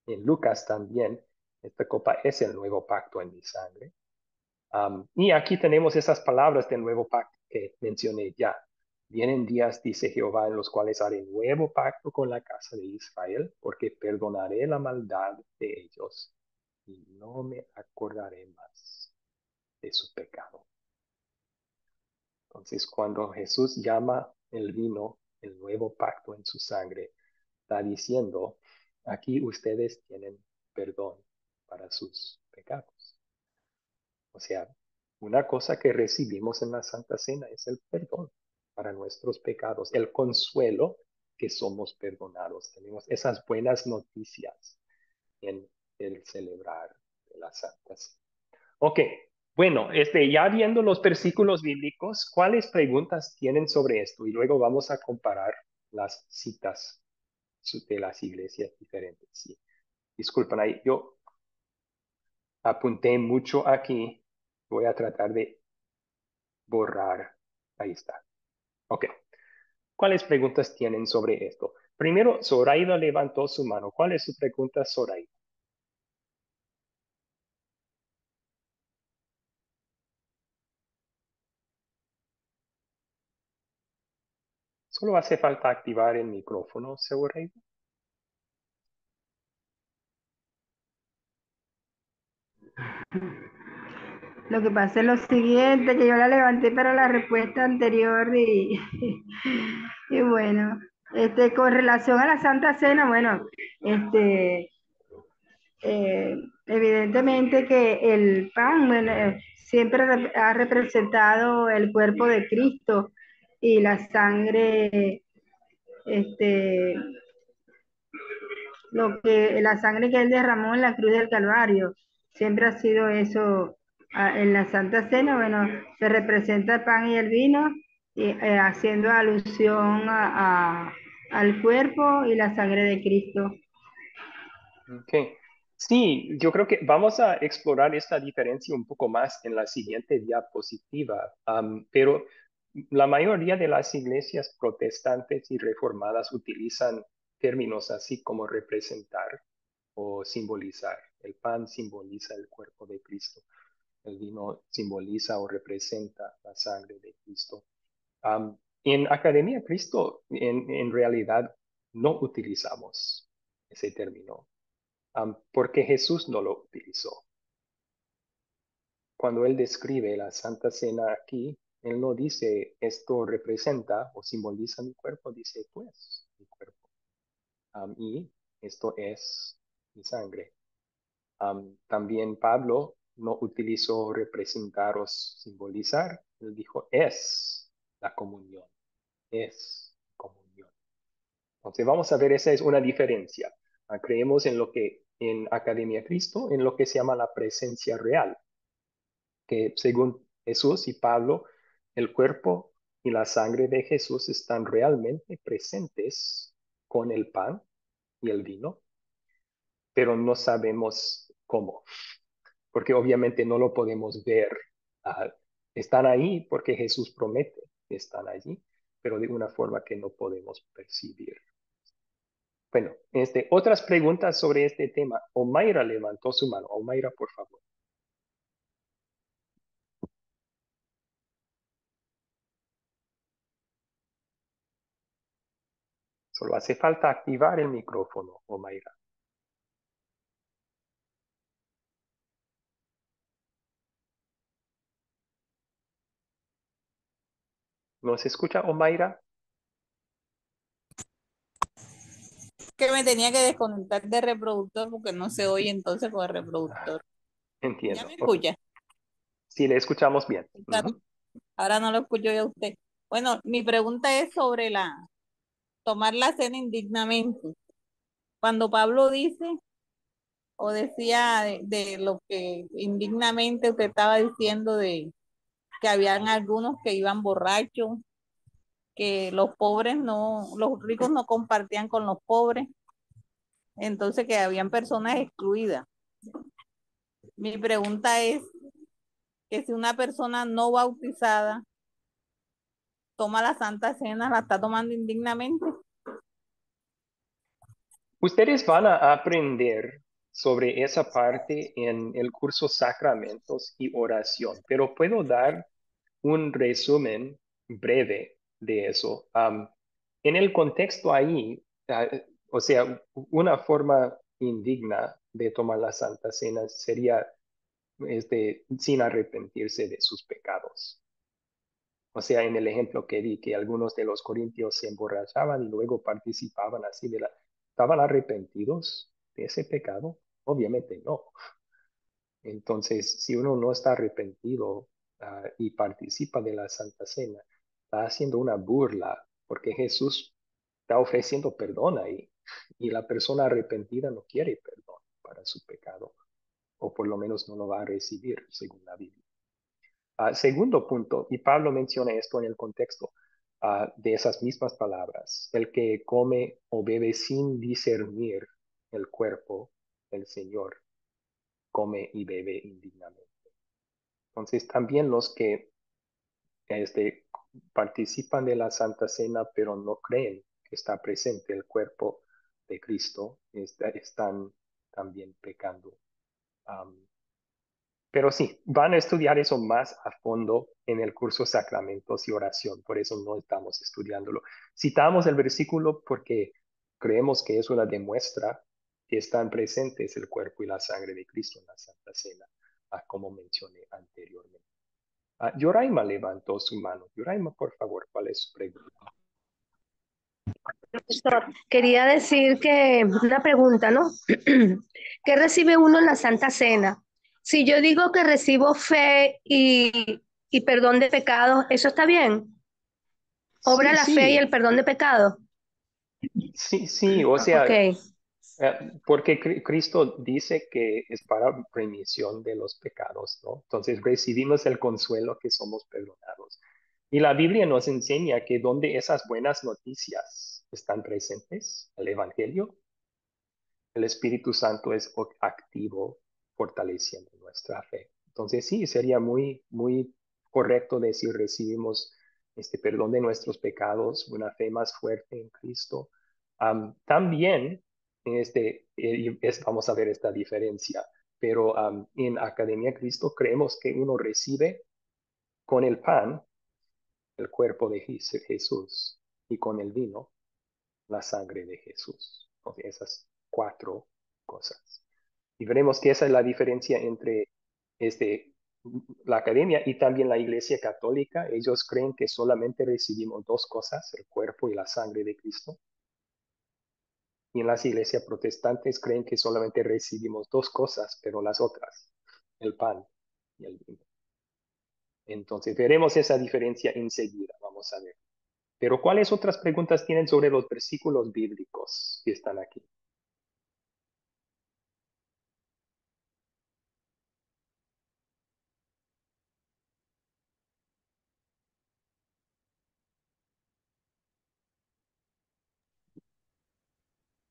en Lucas también, esta copa es el nuevo pacto en mi sangre. Y aquí tenemos esas palabras del nuevo pacto que mencioné ya. Vienen días, dice Jehová, en los cuales haré nuevo pacto con la casa de Israel, porque perdonaré la maldad de ellos y no me acordaré más de su pecado. Entonces, cuando Jesús llama el vino, el nuevo pacto en su sangre, está diciendo, aquí ustedes tienen perdón para sus pecados. O sea, una cosa que recibimos en la Santa Cena es el perdón para nuestros pecados, el consuelo que somos perdonados. Tenemos esas buenas noticias en el celebrar de la Santa Cena. Ok, bueno, ya viendo los versículos bíblicos, ¿cuáles preguntas tienen sobre esto? Y luego vamos a comparar las citas de las iglesias diferentes. Sí. Disculpen, ahí yo apunté mucho aquí. Voy a tratar de borrar. Ahí está. Ok. ¿Cuáles preguntas tienen sobre esto? Primero, Zoraida levantó su mano. ¿Cuál es su pregunta, Zoraida? Solo hace falta activar el micrófono, Zoraida. Lo que pasa es lo siguiente, que yo la levanté para la respuesta anterior y bueno, con relación a la Santa Cena, bueno, este, evidentemente que el pan, bueno, siempre ha representado el cuerpo de Cristo y la sangre, este, la sangre que él derramó en la cruz del Calvario. Siempre ha sido eso. En la Santa Cena, bueno, se representa el pan y el vino, haciendo alusión al cuerpo y la sangre de Cristo. Ok. Sí, yo creo que vamos a explorar esta diferencia un poco más en la siguiente diapositiva, pero la mayoría de las iglesias protestantes y reformadas utilizan términos así como representar o simbolizar. El pan simboliza el cuerpo de Cristo, el vino simboliza o representa la sangre de Cristo. En Academia Cristo, en realidad, no utilizamos ese término porque Jesús no lo utilizó. Cuando él describe la Santa Cena aquí, él no dice esto representa o simboliza mi cuerpo, dice pues mi cuerpo. Y esto es mi sangre. También Pablo no utilizó representar o simbolizar, él dijo es la comunión, es comunión. Entonces vamos a ver, esa es una diferencia. Creemos en lo que en Academia Cristo, en lo que se llama la presencia real, que según Jesús y Pablo, el cuerpo y la sangre de Jesús están realmente presentes con el pan y el vino, pero no sabemos cómo, porque obviamente no lo podemos ver. Están ahí porque Jesús promete que están allí, pero de una forma que no podemos percibir. Bueno, otras preguntas sobre este tema. Omaira levantó su mano. Omaira, por favor. Solo hace falta activar el micrófono, Omaira. ¿No se escucha, Omaira? Que me tenía que desconectar del reproductor porque no se oye entonces con el reproductor. ¿Ya Entiendo. me Ok. escucha? Sí, le escuchamos bien. Claro. Ahora no lo escucho yo a usted. Bueno, mi pregunta es sobre tomar la cena indignamente. Cuando Pablo dice o decía de lo que indignamente usted estaba diciendo de que habían algunos que iban borrachos, que los pobres no, los ricos no compartían con los pobres, entonces que habían personas excluidas. Mi pregunta es que si una persona no bautizada toma la Santa Cena, la está tomando indignamente. Ustedes van a aprender sobre esa parte en el curso Sacramentos y Oración, pero puedo dar un resumen breve de eso. En el contexto ahí, o sea, una forma indigna de tomar la Santa Cena sería sin arrepentirse de sus pecados. O sea, en el ejemplo que di, que algunos de los corintios se emborrachaban y luego participaban así de la... ¿Estaban arrepentidos de ese pecado? Obviamente no. Entonces, si uno no está arrepentido y participa de la Santa Cena, está haciendo una burla, porque Jesús está ofreciendo perdón ahí, y la persona arrepentida no quiere perdón para su pecado, o por lo menos no lo va a recibir, según la Biblia. Segundo punto, y Pablo menciona esto en el contexto de esas mismas palabras, el que come o bebe sin discernir el cuerpo del Señor, come y bebe indignamente. Entonces, también los que este, participan de la Santa Cena, pero no creen que está presente el cuerpo de Cristo, están también pecando. Pero sí, van a estudiar eso más a fondo en el curso Sacramentos y Oración, por eso no estamos estudiándolo. Citamos el versículo porque creemos que eso la demuestra que están presentes el cuerpo y la sangre de Cristo en la Santa Cena, como mencioné anteriormente. Yoraima levantó su mano. Yoraima, por favor, ¿cuál es su pregunta? Profesor, quería decir que una pregunta, ¿no? ¿Qué recibe uno en la Santa Cena? Si yo digo que recibo fe y perdón de pecados, ¿eso está bien? ¿Obra Sí, la fe y sí, el perdón de pecados? sí, o sea, Ok. porque Cristo dice que es para remisión de los pecados, ¿no? Entonces recibimos el consuelo que somos perdonados. Y la Biblia nos enseña que donde esas buenas noticias están presentes, el Evangelio, el Espíritu Santo es activo, fortaleciendo nuestra fe. Entonces sí, sería muy, muy correcto decir recibimos este perdón de nuestros pecados, una fe más fuerte en Cristo. También, vamos a ver esta diferencia, pero en Academia Cristo creemos que uno recibe con el pan el cuerpo de Jesús y con el vino la sangre de Jesús. Entonces, esas cuatro cosas. Y veremos que esa es la diferencia entre este, la academia y también la Iglesia Católica. Ellos creen que solamente recibimos dos cosas, el cuerpo y la sangre de Cristo. Y en las iglesias protestantes creen que solamente recibimos dos cosas, pero las otras, el pan y el vino. Entonces veremos esa diferencia enseguida, vamos a ver. Pero ¿cuáles otras preguntas tienen sobre los versículos bíblicos que están aquí?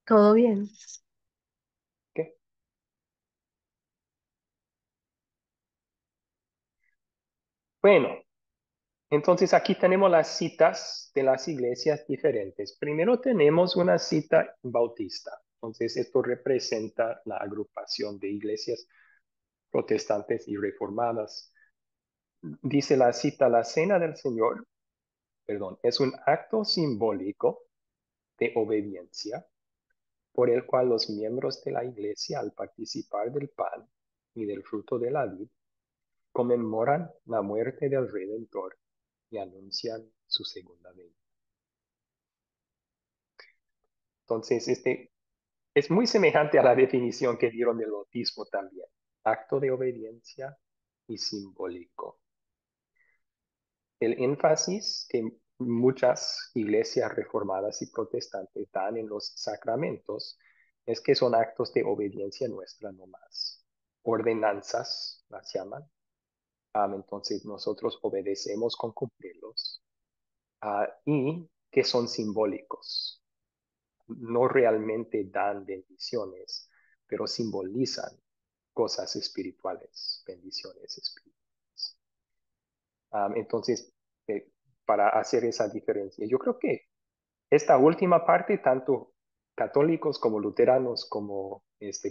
¿Todo bien? ¿Qué? Bueno, Entonces aquí tenemos las citas de las iglesias diferentes. Primero tenemos una cita bautista. Entonces esto representa la agrupación de iglesias protestantes y reformadas. Dice la cita, la cena del Señor, perdón, es un acto simbólico de obediencia por el cual los miembros de la iglesia, al participar del pan y del fruto de la vid, conmemoran la muerte del Redentor y anuncian su segunda venida. Entonces, este es muy semejante a la definición que dieron del bautismo también. Acto de obediencia y simbólico. El énfasis que muchas iglesias reformadas y protestantes dan en los sacramentos es que son actos de obediencia nuestra no más. Ordenanzas las llaman. Entonces nosotros obedecemos con cumplirlos. Y que son simbólicos. No realmente dan bendiciones, pero simbolizan cosas espirituales, bendiciones espirituales. Entonces, para hacer esa diferencia, yo creo que esta última parte, tanto católicos como luteranos como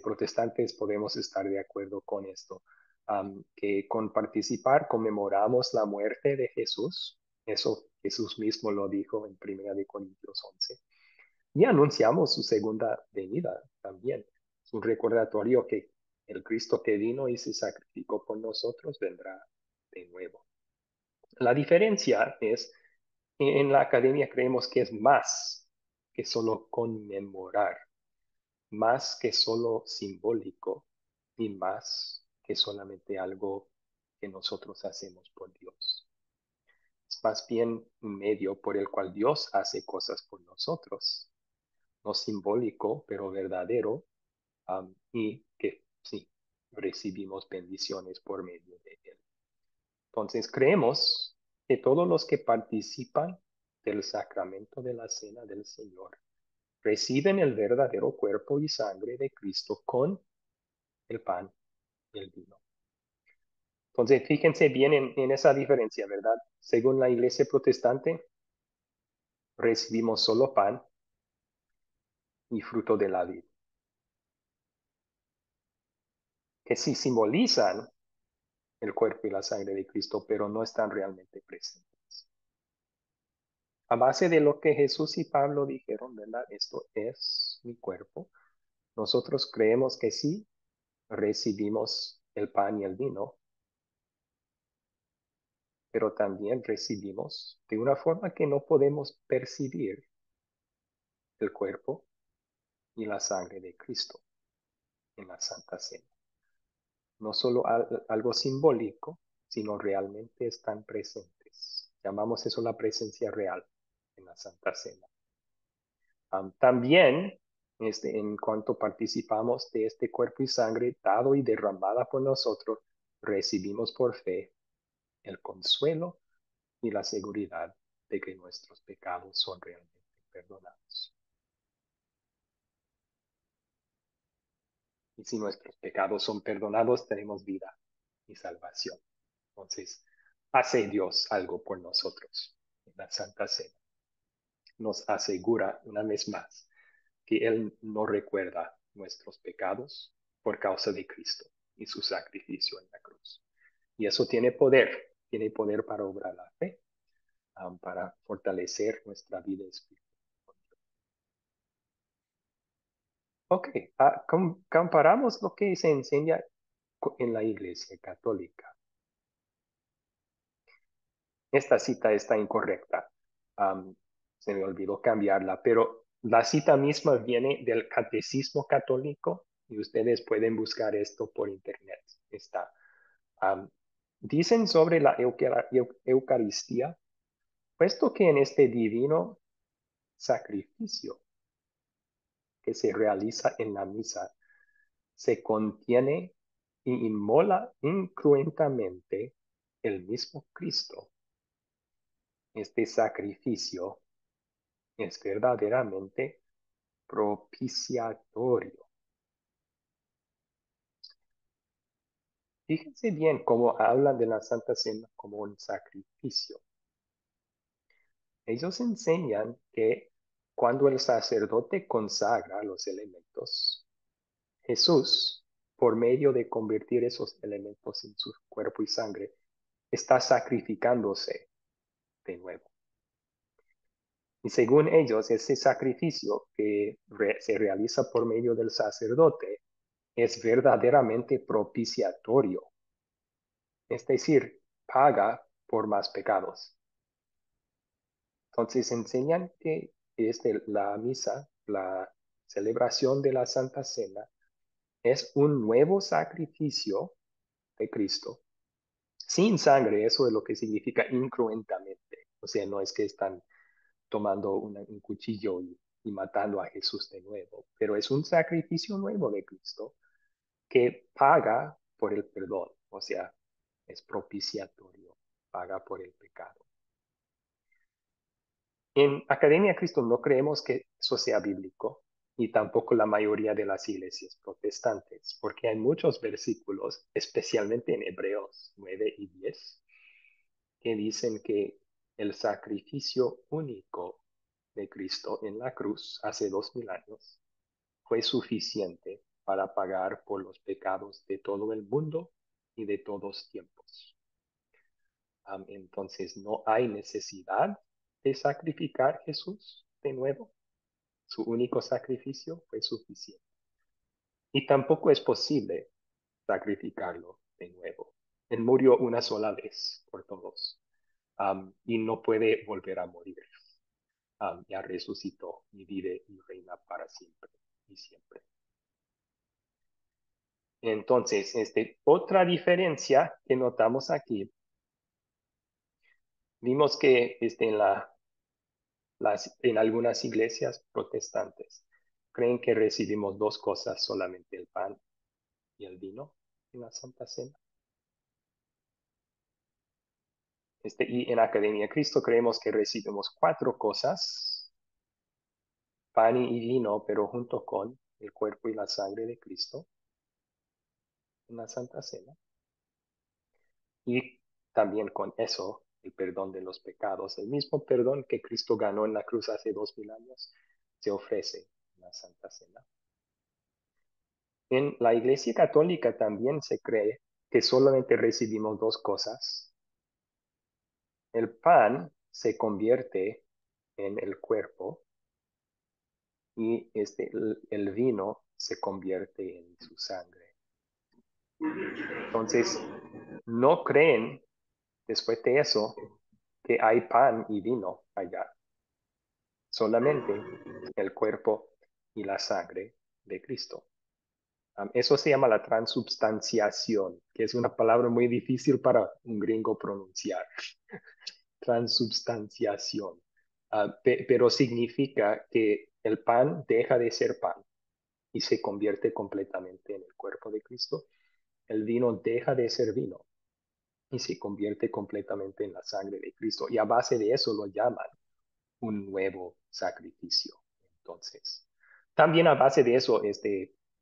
protestantes, podemos estar de acuerdo con esto, que con participar conmemoramos la muerte de Jesús, eso Jesús mismo lo dijo en 1 Corintios 11, y anunciamos su segunda venida también. Es un recordatorio que el Cristo que vino y se sacrificó por nosotros vendrá de nuevo. La diferencia es, en la academia creemos que es más que solo conmemorar, más que solo simbólico y más que solamente algo que nosotros hacemos por Dios. Es más bien un medio por el cual Dios hace cosas por nosotros, no simbólico, pero verdadero, y que sí, recibimos bendiciones por medio de él. Entonces creemos que todos los que participan del sacramento de la cena del Señor reciben el verdadero cuerpo y sangre de Cristo con el pan y el vino. Entonces fíjense bien en esa diferencia, ¿verdad? Según la iglesia protestante, recibimos solo pan y fruto de la vid, que sí simbolizan el cuerpo y la sangre de Cristo, pero no están realmente presentes. A base de lo que Jesús y Pablo dijeron, ¿verdad? Esto es mi cuerpo. Nosotros creemos que sí, recibimos el pan y el vino, pero también recibimos de una forma que no podemos percibir el cuerpo y la sangre de Cristo en la Santa Cena. No solo algo simbólico, sino realmente están presentes. Llamamos eso la presencia real en la Santa Cena. También, en cuanto participamos de este cuerpo y sangre dado y derramada por nosotros, recibimos por fe el consuelo y la seguridad de que nuestros pecados son realmente perdonados. Y si nuestros pecados son perdonados, tenemos vida y salvación. Entonces, hace Dios algo por nosotros en la Santa Cena. Nos asegura una vez más que Él no recuerda nuestros pecados por causa de Cristo y su sacrificio en la cruz. Y eso tiene poder para obrar la fe, para fortalecer nuestra vida espiritual. Ok, comparamos lo que se enseña en la Iglesia Católica. Esta cita está incorrecta. Se me olvidó cambiarla, pero la cita misma viene del Catecismo Católico y ustedes pueden buscar esto por internet. Está. Dicen sobre la Eucaristía, puesto que en este divino sacrificio que se realiza en la misa se contiene y inmola incruentamente el mismo Cristo. Este sacrificio es verdaderamente propiciatorio. Fíjense bien cómo habla de la Santa Cena como un sacrificio. Ellos enseñan que cuando el sacerdote consagra los elementos, Jesús, por medio de convertir esos elementos en su cuerpo y sangre, está sacrificándose de nuevo. Y según ellos, ese sacrificio que se realiza por medio del sacerdote es verdaderamente propiciatorio, es decir, paga por más pecados. Entonces enseñan que la misa, la celebración de la Santa Cena, es un nuevo sacrificio de Cristo. Sin sangre, eso es lo que significa incruentamente. O sea, no es que están tomando un cuchillo y matando a Jesús de nuevo, pero es un sacrificio nuevo de Cristo que paga por el perdón, o sea, es propiciatorio, paga por el pecado. En Academia Cristo no creemos que eso sea bíblico y tampoco la mayoría de las iglesias protestantes, porque hay muchos versículos, especialmente en Hebreos 9 y 10, que dicen que el sacrificio único de Cristo en la cruz hace 2000 años fue suficiente para pagar por los pecados de todo el mundo y de todos tiempos. Entonces no hay necesidad de sacrificar a Jesús de nuevo. Su único sacrificio fue suficiente. Y tampoco es posible sacrificarlo de nuevo. Él murió una sola vez por todos y no puede volver a morir. Ya resucitó y vive y reina para siempre y siempre. Entonces, otra diferencia que notamos aquí, vimos que en algunas iglesias protestantes creen que recibimos dos cosas solamente, el pan y el vino en la Santa Cena. Y en Academia Cristo creemos que recibimos cuatro cosas, pan y vino, pero junto con el cuerpo y la sangre de Cristo en la Santa Cena. Y también con eso, el perdón de los pecados, el mismo perdón que Cristo ganó en la cruz hace 2000 años, se ofrece en la Santa Cena. En la Iglesia Católica también se cree que solamente recibimos dos cosas. El pan se convierte en el cuerpo y el vino se convierte en su sangre. Entonces, no creen después de eso que hay pan y vino allá. Solamente el cuerpo y la sangre de Cristo. Eso se llama la transubstanciación, que es una palabra muy difícil para un gringo pronunciar. Transubstanciación. Pero significa que el pan deja de ser pan y se convierte completamente en el cuerpo de Cristo. El vino deja de ser vino y se convierte completamente en la sangre de Cristo. Y a base de eso lo llaman un nuevo sacrificio. Entonces, también a base de eso,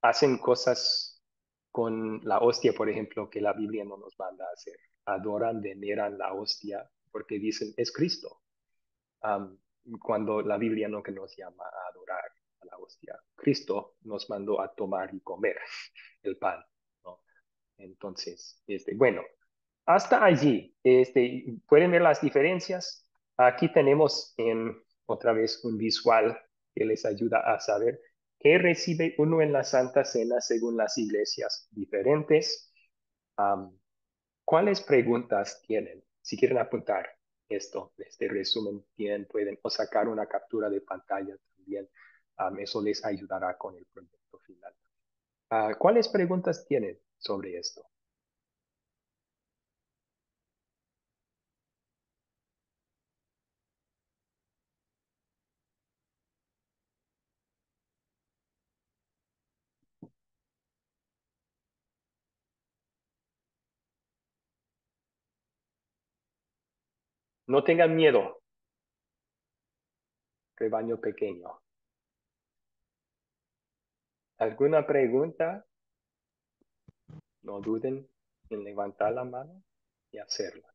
hacen cosas con la hostia, por ejemplo, que la Biblia no nos manda a hacer. Adoran, veneran la hostia porque dicen, es Cristo. Am, Cuando la Biblia no que nos llama a adorar a la hostia. Cristo nos mandó a tomar y comer el pan, ¿no? Entonces, bueno, hasta allí, pueden ver las diferencias. Aquí tenemos otra vez un visual que les ayuda a saber qué recibe uno en la Santa Cena según las iglesias diferentes. Am, ¿Cuáles preguntas tienen? Si quieren apuntar esto, este resumen, pueden o sacar una captura de pantalla también. Eso les ayudará con el proyecto final. ¿Cuáles preguntas tienen sobre esto? No tengan miedo, rebaño pequeño. ¿Alguna pregunta? No duden en levantar la mano y hacerla.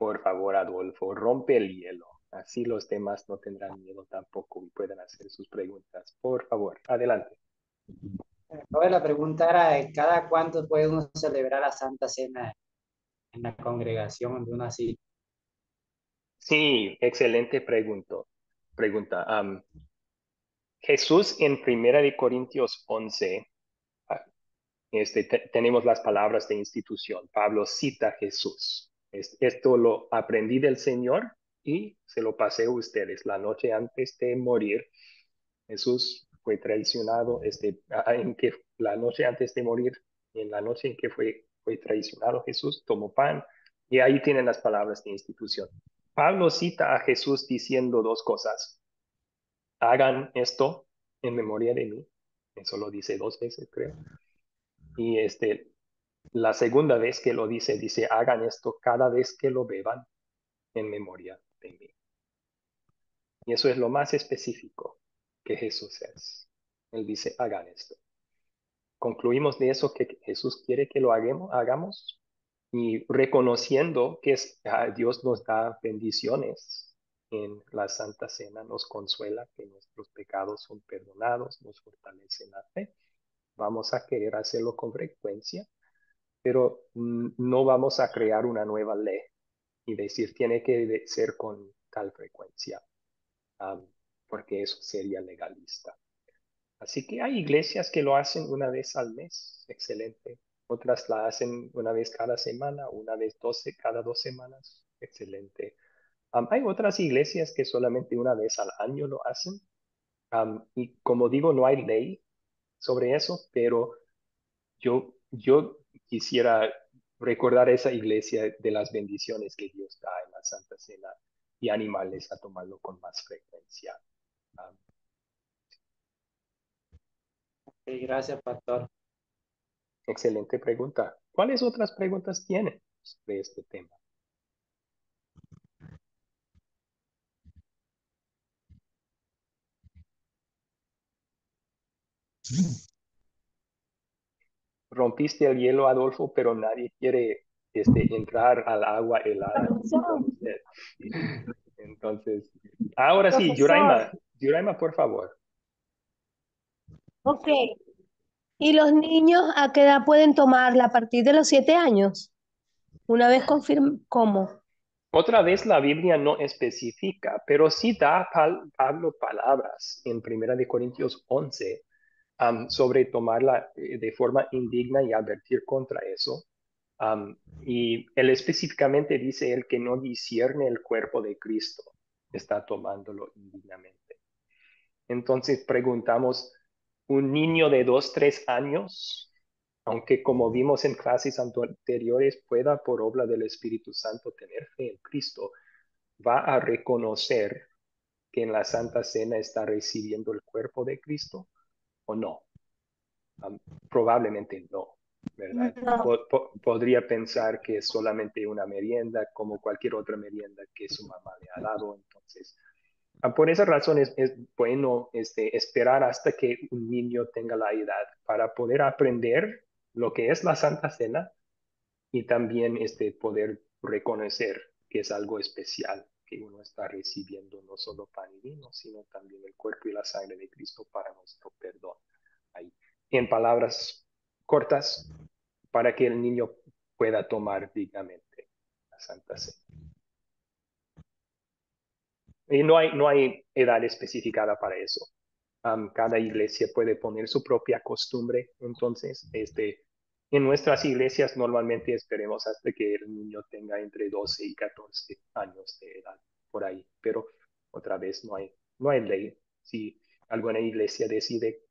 Por favor, Adolfo, rompe el hielo. Así los demás no tendrán miedo tampoco y pueden hacer sus preguntas. Por favor, adelante. Ahora la pregunta era, ¿cada cuánto puede uno celebrar la Santa Cena en la congregación de una cita? Sí, excelente pregunta. Jesús en Primera de Corintios 11, ah, tenemos las palabras de institución. Pablo cita a Jesús. Esto lo aprendí del Señor y se lo pasé a ustedes. La noche antes de morir, Jesús fue traicionado, la noche antes de morir, en la noche en que fue traicionado Jesús, tomó pan y ahí tienen las palabras de institución. Pablo cita a Jesús diciendo dos cosas. Hagan esto en memoria de mí. Eso lo dice dos veces, creo. Y la segunda vez que lo dice, hagan esto cada vez que lo beban en memoria de mí. Y eso es lo más específico que Jesús es. Él dice, hagan esto. Concluimos de eso que Jesús quiere que lo hagamos y reconociendo que Dios nos da bendiciones en la Santa Cena, nos consuela que nuestros pecados son perdonados, nos fortalece la fe. Vamos a querer hacerlo con frecuencia, pero no vamos a crear una nueva ley y decir tiene que ser con tal frecuencia, porque eso sería legalista. Así que hay iglesias que lo hacen una vez al mes, excelente. Otras la hacen una vez cada semana, una vez cada 2 semanas, excelente. Hay otras iglesias que solamente una vez al año lo hacen. Y como digo, no hay ley sobre eso, pero yo quisiera recordar esa iglesia de las bendiciones que Dios da en la Santa Cena y animarles a tomarlo con más frecuencia. Sí, gracias, pastor. Excelente pregunta. ¿Cuáles otras preguntas tienen de este tema? Rompiste el hielo, Adolfo, pero nadie quiere entrar al agua helada con usted. Entonces, ahora sí, Profesor, Yuraima, por favor. ok. ¿Y los niños a qué edad pueden tomarla? ¿A partir de los 7 años? Una vez confirme, ¿cómo? Otra vez la Biblia no especifica, pero sí da a Pablo palabras en 1 Corintios 11 sobre tomarla de forma indigna y advertir contra eso. Y él específicamente dice el que no discierne el cuerpo de Cristo está tomándolo indignamente. Entonces preguntamos, ¿un niño de 2, 3 años, aunque como vimos en clases anteriores, pueda por obra del Espíritu Santo tener fe en Cristo, va a reconocer que en la Santa Cena está recibiendo el cuerpo de Cristo o no? Probablemente no, ¿verdad? No. Podría pensar que es solamente una merienda, como cualquier otra merienda que su mamá le ha dado. Entonces, por esa razón es bueno esperar hasta que un niño tenga la edad para poder aprender lo que es la Santa Cena y también poder reconocer que es algo especial que uno está recibiendo no solo pan y vino, sino también el cuerpo y la sangre de Cristo para nuestro perdón. Ahí. En palabras cortas, para que el niño pueda tomar dignamente la Santa Cena. Y no hay edad especificada para eso. Cada iglesia puede poner su propia costumbre. Entonces, en nuestras iglesias normalmente esperemos hasta que el niño tenga entre 12 y 14 años de edad, por ahí. Pero otra vez no hay ley. Si alguna iglesia decide,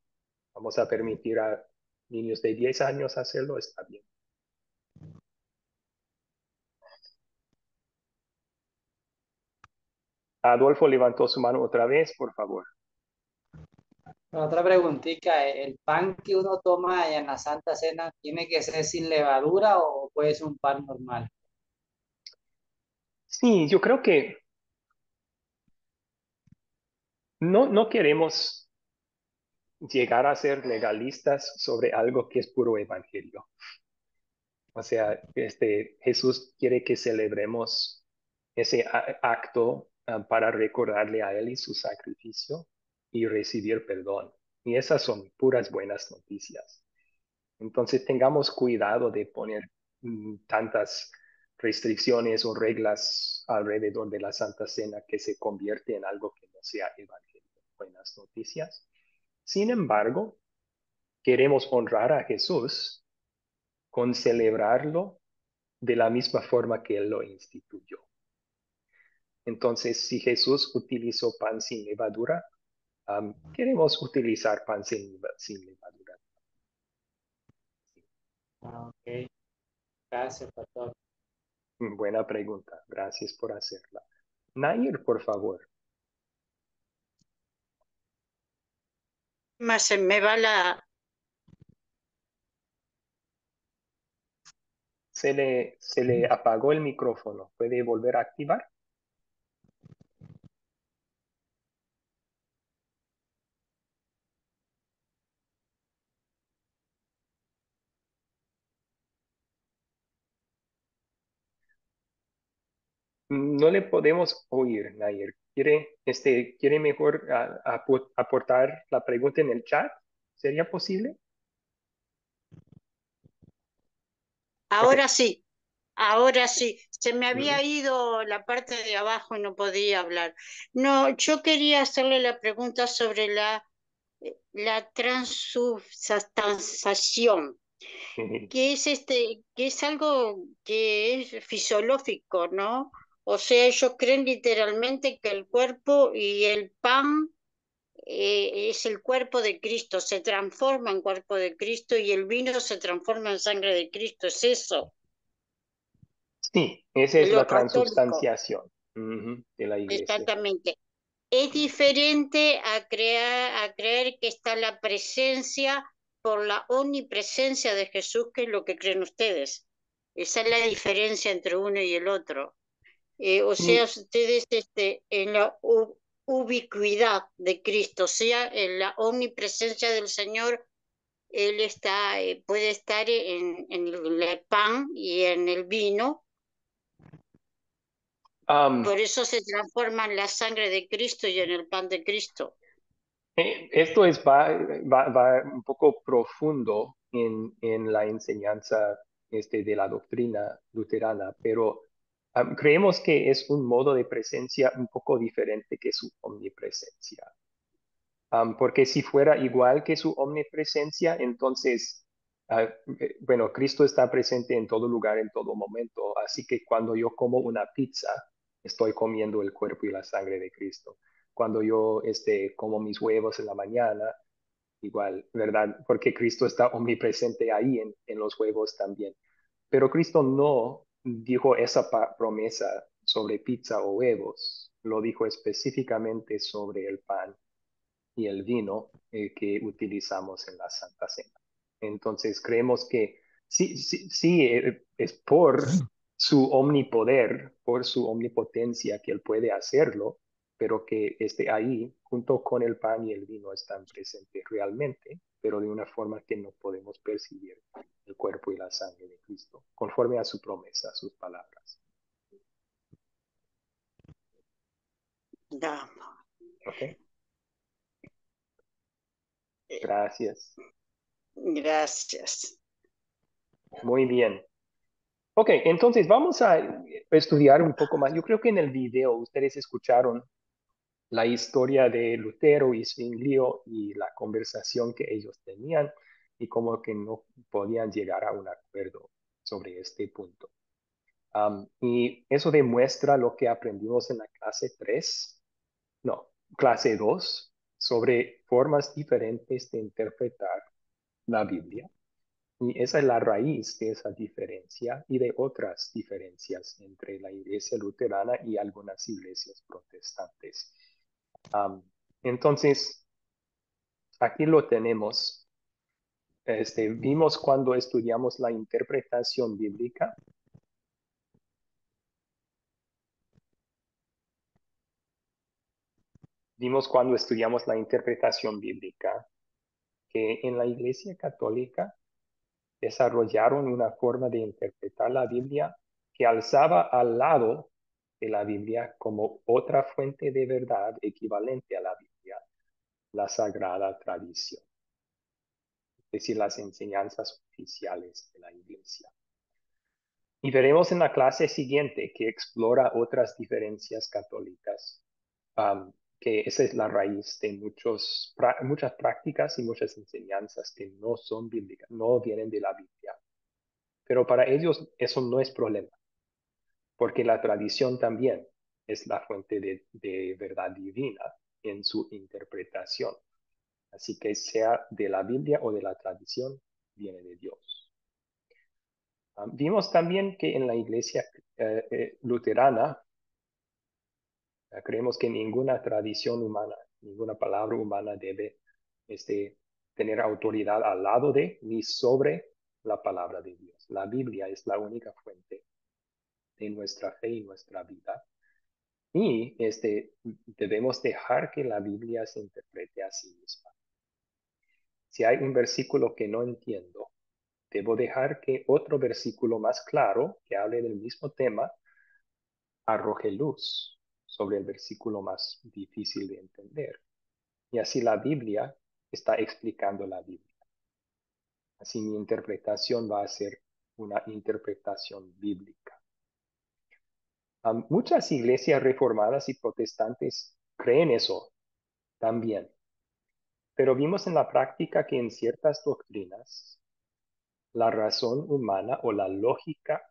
vamos a permitir a niños de 10 años hacerlo, está bien. Adolfo levantó su mano otra vez, por favor. Otra preguntita, ¿el pan que uno toma en la Santa Cena tiene que ser sin levadura o puede ser un pan normal? Sí, yo creo que no queremos llegar a ser legalistas sobre algo que es puro evangelio. O sea, Jesús quiere que celebremos ese acto para recordarle a Él y su sacrificio y recibir perdón. Y esas son puras buenas noticias. Entonces tengamos cuidado de poner tantas restricciones o reglas alrededor de la Santa Cena que se convierte en algo que no sea evangelio. Buenas noticias. Sin embargo, queremos honrar a Jesús con celebrarlo de la misma forma que Él lo instituyó. Entonces, si Jesús utilizó pan sin levadura, queremos utilizar pan sin levadura. Ok, gracias, pastor. Buena pregunta. Gracias por hacerla. Nair, por favor. Más se me va la... Se le apagó el micrófono. ¿Puede volver a activar? No le podemos oír, Nair. ¿Quiere mejor aportar la pregunta en el chat? ¿Sería posible? Ok. Ahora sí, se me había Ujú. ido la parte de abajo y no podía hablar. No, yo quería hacerle la pregunta sobre la transubstanciación, que es algo que es fisiológico, ¿no? O sea, ellos creen literalmente que el cuerpo y el pan es el cuerpo de Cristo, se transforma en cuerpo de Cristo y el vino se transforma en sangre de Cristo, es eso, Sí, esa es lo la católico, transubstanciación de la iglesia. exactamente. Es diferente a creer que está la presencia por la omnipresencia de Jesús, que es lo que creen ustedes. Esa es la diferencia entre uno y el otro. O sea, Mm, ustedes en la ubicuidad de Cristo, o sea, en la omnipresencia del Señor, Él está, puede estar en el pan y en el vino, am, por eso se transforma en la sangre de Cristo y en el pan de Cristo. Esto va un poco profundo en la enseñanza de la doctrina luterana, pero creemos que es un modo de presencia un poco diferente que su omnipresencia. Porque si fuera igual que su omnipresencia, entonces, bueno, Cristo está presente en todo lugar, en todo momento, así que cuando yo como una pizza, estoy comiendo el cuerpo y la sangre de Cristo. Cuando yo como mis huevos en la mañana, igual, ¿verdad? Porque Cristo está omnipresente ahí en los huevos también. Pero Cristo no dijo esa promesa sobre pizza o huevos, lo dijo específicamente sobre el pan y el vino que utilizamos en la Santa Cena. Entonces creemos que sí, es por su omnipoder, por su omnipotencia que Él puede hacerlo, pero que esté ahí junto con el pan y el vino están presentes realmente, pero de una forma que no podemos percibir el cuerpo y la sangre de Cristo, conforme a su promesa, a sus palabras. Da. ¿Ok? Gracias. Gracias. Muy bien. Ok, entonces vamos a estudiar un poco más. Yo creo que en el video ustedes escucharon la historia de Lutero y Zwinglio y la conversación que ellos tenían y cómo que no podían llegar a un acuerdo sobre este punto. Y eso demuestra lo que aprendimos en la clase 3, no, clase 2, sobre formas diferentes de interpretar la Biblia. Y esa es la raíz de esa diferencia y de otras diferencias entre la iglesia luterana y algunas iglesias protestantes. Entonces, aquí lo tenemos. Vimos cuando estudiamos la interpretación bíblica. Vimos cuando estudiamos la interpretación bíblica que en la iglesia católica desarrollaron una forma de interpretar la Biblia que alzaba al lado de la Biblia como otra fuente de verdad equivalente a la Biblia, la sagrada tradición, es decir, las enseñanzas oficiales de la Iglesia. Y veremos en la clase siguiente que explora otras diferencias católicas, que esa es la raíz de muchas prácticas y muchas enseñanzas que no son bíblicas, no vienen de la Biblia. Pero para ellos eso no es problema, porque la tradición también es la fuente de verdad divina en su interpretación. Así que sea de la Biblia o de la tradición, viene de Dios. Vimos también que en la iglesia luterana creemos que ninguna tradición humana, ninguna palabra humana debe tener autoridad al lado de ni sobre la palabra de Dios. La Biblia es la única fuente de nuestra fe y nuestra vida. Y debemos dejar que la Biblia se interprete a sí misma. Si hay un versículo que no entiendo, debo dejar que otro versículo más claro, que hable del mismo tema, arroje luz sobre el versículo más difícil de entender. Y así la Biblia está explicando la Biblia. Así mi interpretación va a ser una interpretación bíblica. Muchas iglesias reformadas y protestantes creen eso también. Pero vimos en la práctica que en ciertas doctrinas la razón humana o la lógica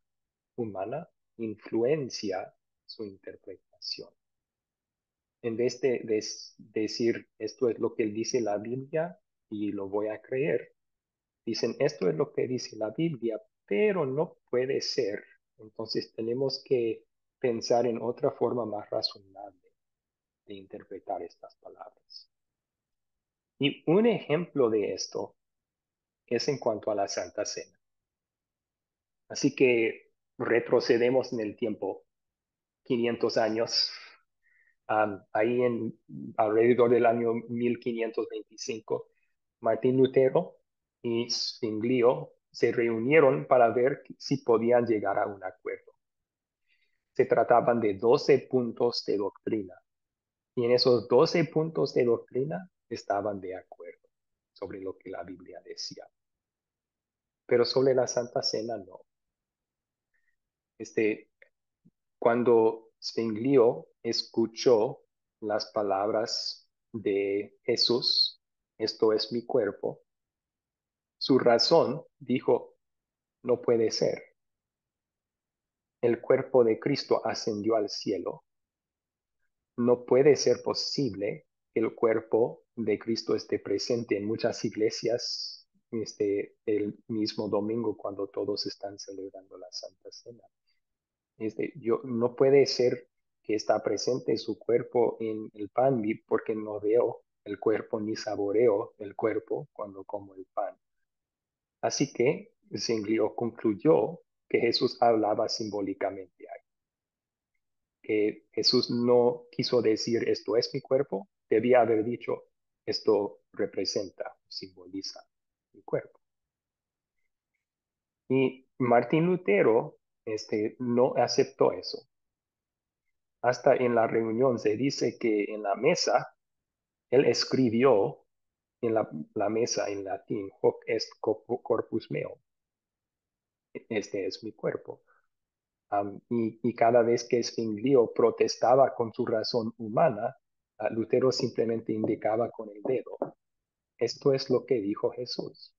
humana influencia su interpretación. En vez de decir esto es lo que dice la Biblia y lo voy a creer, dicen esto es lo que dice la Biblia, pero no puede ser. Entonces tenemos que pensar en otra forma más razonable de interpretar estas palabras. Y un ejemplo de esto es en cuanto a la Santa Cena. Así que retrocedemos en el tiempo 500 años, ahí alrededor del año 1525, Martín Lutero y Zwinglio se reunieron para ver si podían llegar a un acuerdo. Se trataban de 12 puntos de doctrina, y en esos 12 puntos de doctrina estaban de acuerdo sobre lo que la Biblia decía. Pero sobre la Santa Cena no. Cuando Zwinglio escuchó las palabras de Jesús, esto es mi cuerpo, su razón dijo, no puede ser. El cuerpo de Cristo ascendió al cielo. No puede ser posible que el cuerpo de Cristo esté presente en muchas iglesias el mismo domingo cuando todos están celebrando la Santa Cena. No puede ser que está presente su cuerpo en el pan porque no veo el cuerpo ni saboreo el cuerpo cuando como el pan. Así que Zwinglio concluyó que Jesús hablaba simbólicamente ahí. Que Jesús no quiso decir esto es mi cuerpo, debía haber dicho esto representa, simboliza mi cuerpo. Y Martín Lutero no aceptó eso. Hasta en la reunión se dice que en la mesa, él escribió en la mesa en latín, hoc est corpus meo. Este es mi cuerpo. Y cada vez que Zwinglio protestaba con su razón humana, Lutero simplemente indicaba con el dedo. Esto es lo que dijo Jesús.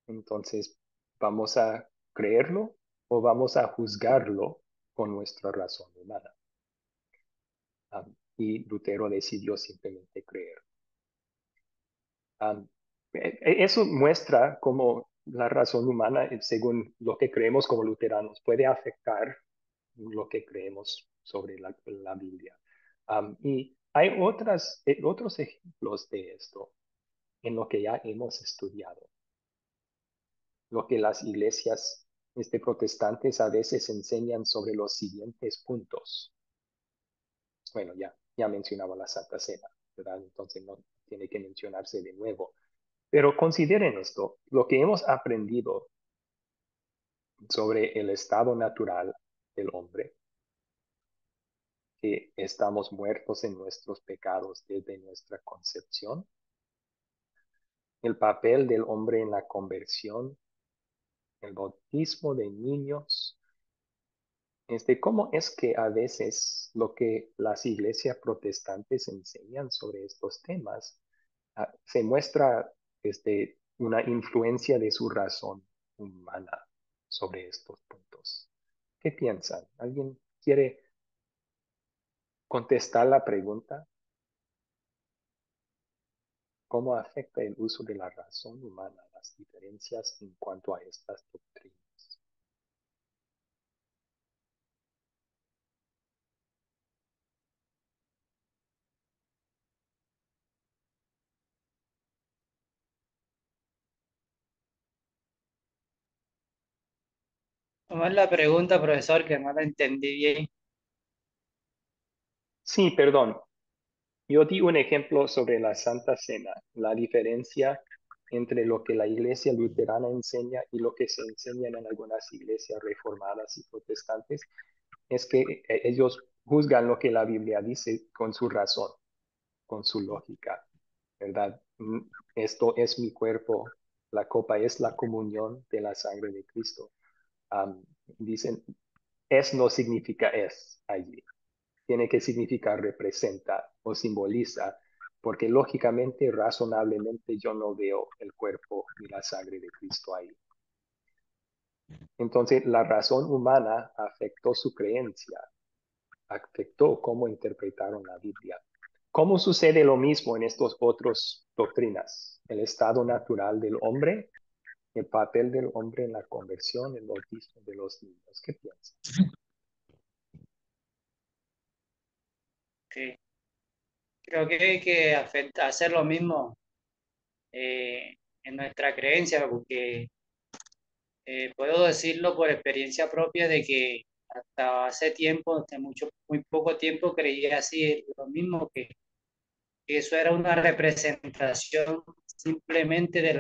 Entonces, ¿vamos a creerlo o vamos a juzgarlo con nuestra razón humana? Y Lutero decidió simplemente creer. Eso muestra cómo la razón humana, según lo que creemos como luteranos, puede afectar lo que creemos sobre la Biblia. Y hay otros ejemplos de esto en lo que ya hemos estudiado. Lo que las iglesias protestantes a veces enseñan sobre los siguientes puntos. Bueno, ya mencionaba la Santa Cena, ¿verdad? Entonces no tiene que mencionarse de nuevo. Pero consideren esto, lo que hemos aprendido sobre el estado natural del hombre que estamos muertos en nuestros pecados desde nuestra concepción, el papel del hombre en la conversión, el bautismo de niños, cómo es que a veces lo que las iglesias protestantes enseñan sobre estos temas se muestra una influencia de su razón humana sobre estos puntos. ¿Qué piensan? ¿Alguien quiere contestar la pregunta? ¿Cómo afecta el uso de la razón humana las diferencias en cuanto a estas doctrinas? ¿Cómo es la pregunta, profesor, que no la entendí bien? Sí, perdón. Yo di un ejemplo sobre la Santa Cena, la diferencia entre lo que la iglesia luterana enseña y lo que se enseña en algunas iglesias reformadas y protestantes, es que ellos juzgan lo que la Biblia dice con su razón, con su lógica, ¿verdad? Esto es mi cuerpo, la copa es la comunión de la sangre de Cristo. Dicen, es no significa es allí, tiene que significar representa o simboliza, porque lógicamente, razonablemente yo no veo el cuerpo ni la sangre de Cristo ahí. Entonces, la razón humana afectó su creencia, afectó cómo interpretaron la Biblia. ¿Cómo sucede lo mismo en estos otros doctrinas? El estado natural del hombre, el papel del hombre en la conversión, el bautismo de los niños. ¿Qué piensas? Sí. Creo que hay que hacer lo mismo en nuestra creencia, porque puedo decirlo por experiencia propia de que hasta hace tiempo, hace muy poco tiempo, creía así lo mismo, que eso era una representación simplemente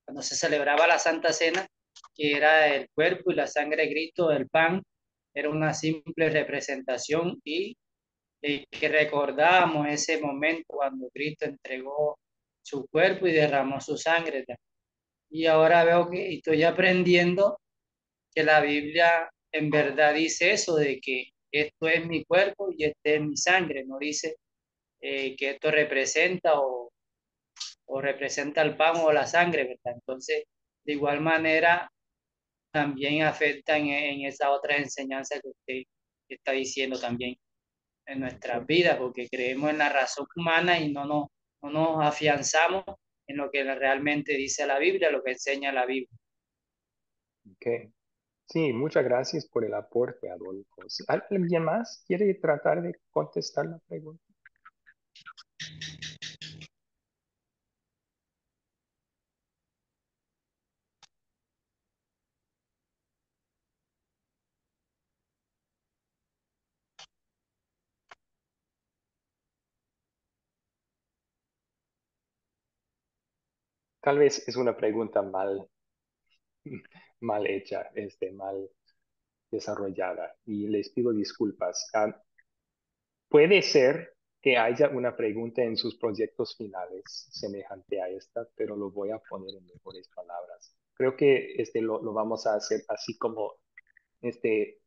cuando se celebraba la Santa Cena, que era el cuerpo y la sangre de Cristo, el pan, era una simple representación y que recordábamos ese momento cuando Cristo entregó su cuerpo y derramó su sangre. Y ahora veo que estoy aprendiendo que la Biblia en verdad dice eso, de que esto es mi cuerpo y este es mi sangre, no dice que esto representa o representa el pan o la sangre, ¿verdad? Entonces, de igual manera, también afecta en esa otra enseñanza que usted está diciendo también en nuestras vidas, porque creemos en la razón humana y no nos afianzamos en lo que realmente dice la Biblia, lo que enseña la Biblia. Okay. Sí, muchas gracias por el aporte, Adolfo. ¿Alguien más quiere tratar de contestar la pregunta? Tal vez es una pregunta mal hecha, mal desarrollada, y les pido disculpas. Puede ser que haya una pregunta en sus proyectos finales semejante a esta, pero lo voy a poner en mejores palabras. Creo que lo vamos a hacer así como este,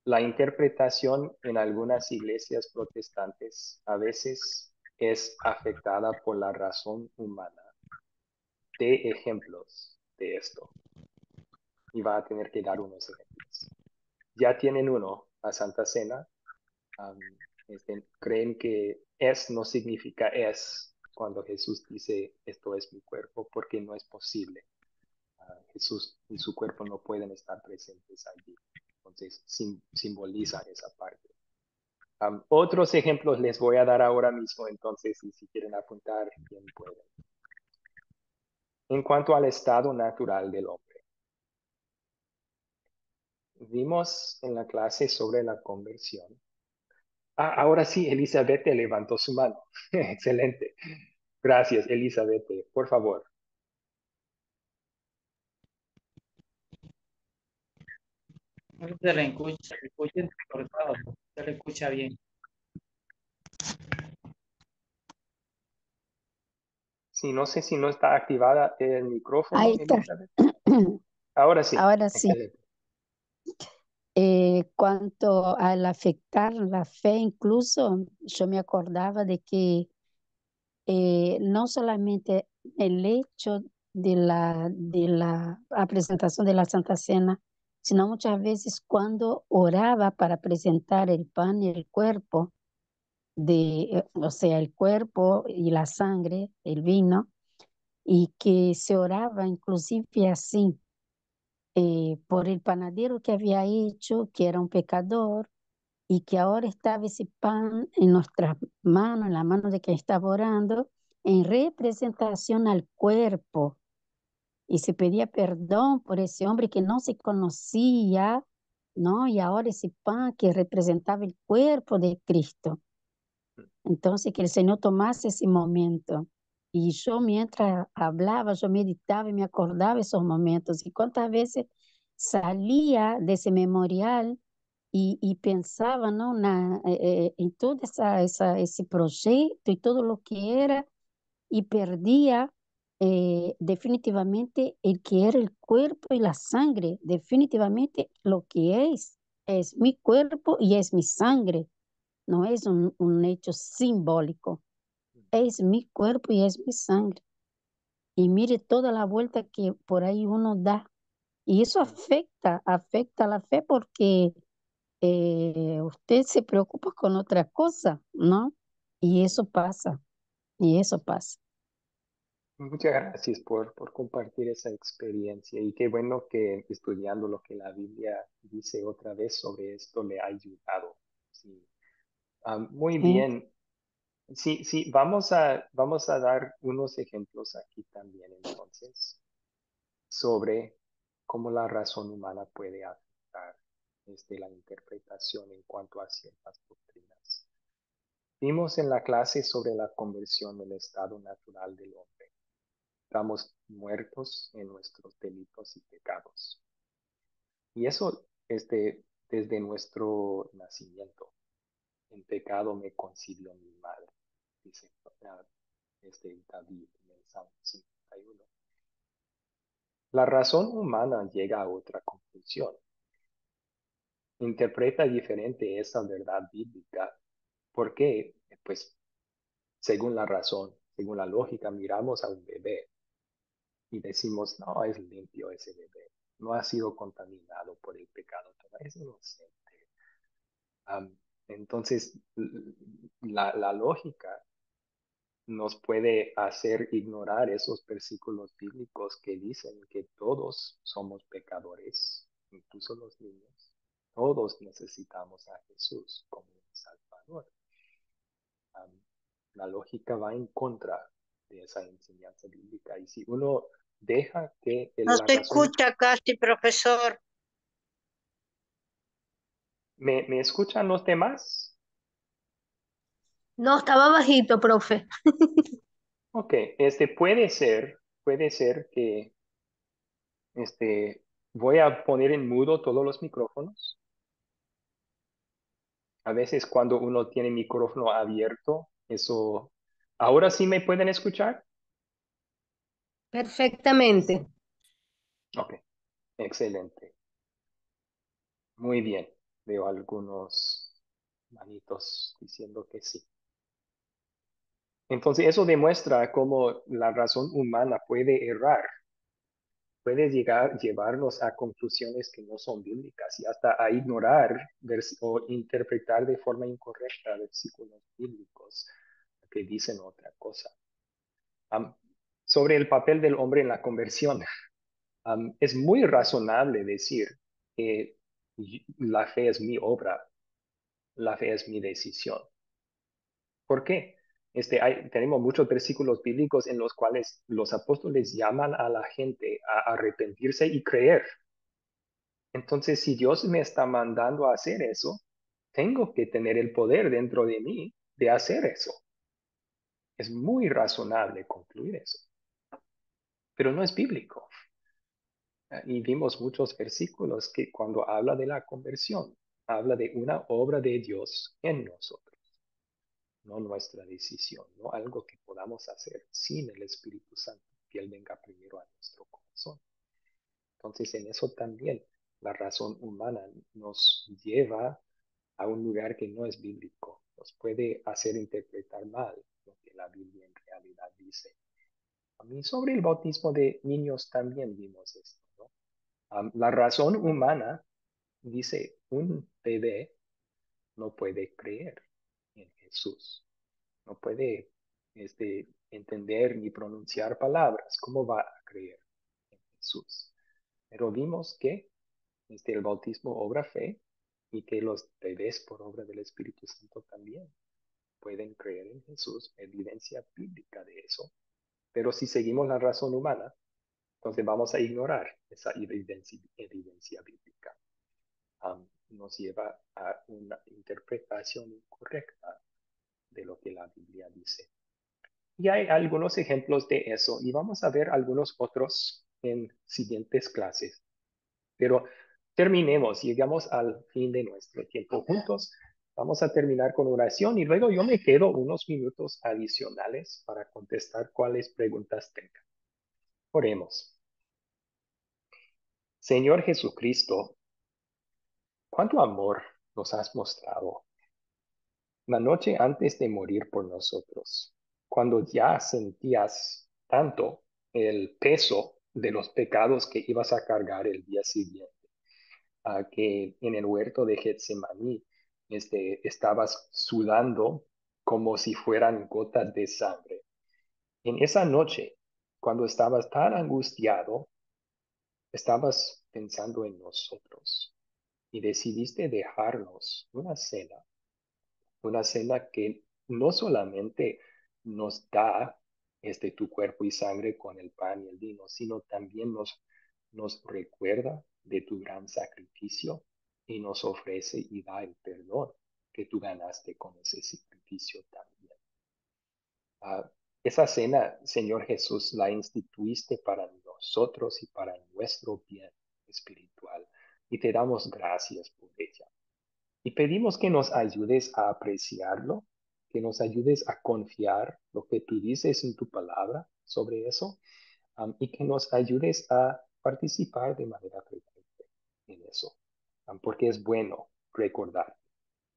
la interpretación en algunas iglesias protestantes a veces es afectada por la razón humana. De ejemplos de esto. Y va a tener que dar unos ejemplos. Ya tienen uno, la Santa Cena. Creen que es no significa es cuando Jesús dice esto es mi cuerpo, porque no es posible. Jesús y su cuerpo no pueden estar presentes allí. Entonces simboliza esa parte. Otros ejemplos les voy a dar ahora mismo, entonces, y si quieren apuntar, bien pueden. En cuanto al estado natural del hombre, vimos en la clase sobre la conversión. Ahora sí, Elizabeth levantó su mano. Excelente. Gracias, Elizabeth. Por favor. Se le escucha entrecortado, se le escucha bien. Sí, no sé si no está activada el micrófono, Ahí está. Elizabeth. Ahora sí, Ahora sí. excelente. Cuanto al afectar la fe, incluso yo me acordaba de que no solamente el hecho de la presentación de la Santa Cena, sino muchas veces cuando oraba para presentar el pan y el cuerpo, o sea, el cuerpo y la sangre, el vino, y que se oraba inclusive así, por el panadero que había hecho, que era un pecador, y que ahora estaba ese pan en nuestras manos, en la mano de quien estaba orando, en representación al cuerpo, y se pedía perdón por ese hombre que no se conocía, ¿no? Y ahora ese pan que representaba el cuerpo de Cristo. Entonces, que el Señor tomase ese momento. Y yo mientras hablaba, yo meditaba y me acordaba esos momentos. Y cuántas veces salía de ese memorial y pensaba, ¿no? En todo ese proyecto y todo lo que era, y perdía definitivamente el que era el cuerpo y la sangre. Definitivamente lo que es mi cuerpo y es mi sangre. No es un hecho simbólico, es mi cuerpo y es mi sangre. Y mire toda la vuelta que por ahí uno da. Y eso afecta a la fe porque usted se preocupa con otra cosa, ¿no? Y eso pasa, y eso pasa. Muchas gracias por compartir esa experiencia y qué bueno que estudiando lo que la Biblia dice otra vez sobre esto le ha ayudado. Sí. Muy ¿Sí? bien. Sí, sí, vamos a dar unos ejemplos aquí también entonces sobre cómo la razón humana puede afectar la interpretación en cuanto a ciertas doctrinas. Vimos en la clase sobre la conversión del estado natural del hombre. Estamos muertos en nuestros delitos y pecados. Y eso desde nuestro nacimiento. En pecado me concibió mi madre, dice David en el Salmo 51. La razón humana llega a otra conclusión. Interpreta diferente esa verdad bíblica. ¿Por qué? Pues según la razón, según la lógica, miramos a un bebé y decimos, no, es limpio ese bebé, no ha sido contaminado por el pecado, es inocente. Entonces, la lógica nos puede hacer ignorar esos versículos bíblicos que dicen que todos somos pecadores, incluso los niños. Todos necesitamos a Jesús como un Salvador. Um, la lógica va en contra de esa enseñanza bíblica. Y si uno deja que No la se razón... escucha casi, profesor. ¿Me escuchan los demás? No, estaba bajito, profe. Ok, puede ser que voy a poner en mudo todos los micrófonos. A veces cuando uno tiene micrófono abierto, eso... ¿Ahora sí me pueden escuchar? Perfectamente. Ok, excelente. Muy bien. Veo algunos manitos diciendo que sí. Entonces, eso demuestra cómo la razón humana puede errar, puede llevarnos a conclusiones que no son bíblicas y hasta a ignorar o interpretar de forma incorrecta versículos bíblicos que dicen otra cosa. Am, sobre el papel del hombre en la conversión, es muy razonable decir que la fe es mi obra, la fe es mi decisión. ¿Por qué? Tenemos muchos versículos bíblicos en los cuales los apóstoles llaman a la gente a arrepentirse y creer. Entonces, si Dios me está mandando a hacer eso, tengo que tener el poder dentro de mí de hacer eso. Es muy razonable concluir eso, pero no es bíblico. Y vimos muchos versículos que cuando habla de la conversión, habla de una obra de Dios en nosotros. no nuestra decisión, no algo que podamos hacer sin el Espíritu Santo, que Él venga primero a nuestro corazón. Entonces, en eso también la razón humana nos lleva a un lugar que no es bíblico, nos puede hacer interpretar mal lo que la Biblia en realidad dice. Y sobre el bautismo de niños también vimos esto, ¿no? La razón humana dice, un bebé no puede creer en Jesús, no puede entender ni pronunciar palabras. ¿Cómo va a creer en Jesús? Pero vimos que el bautismo obra fe y que los bebés por obra del Espíritu Santo también pueden creer en Jesús, evidencia bíblica de eso. Pero si seguimos la razón humana, entonces vamos a ignorar esa evidencia bíblica. Nos lleva a una interpretación incorrecta de lo que la Biblia dice. Y hay algunos ejemplos de eso y vamos a ver algunos otros en siguientes clases. Pero terminemos, llegamos al fin de nuestro tiempo juntos. Vamos a terminar con oración y luego yo me quedo unos minutos adicionales para contestar cuáles preguntas tengan. Oremos. Señor Jesucristo, cuánto amor nos has mostrado. La noche antes de morir por nosotros, cuando ya sentías tanto el peso de los pecados que ibas a cargar el día siguiente, que en el huerto de Getsemaní estabas sudando como si fueran gotas de sangre. En esa noche, cuando estabas tan angustiado, estabas pensando en nosotros y decidiste dejarnos una cena que no solamente nos da tu cuerpo y sangre con el pan y el vino, sino también nos recuerda de tu gran sacrificio y nos ofrece y da el perdón que tú ganaste con ese sacrificio también. Esa cena, Señor Jesús, la instituiste para nosotros y para nuestro bien espiritual. Y te damos gracias por ella. Y pedimos que nos ayudes a apreciarlo, que nos ayudes a confiar lo que tú dices en tu palabra sobre eso, y que nos ayudes a participar de manera frecuente en eso, porque es bueno recordar,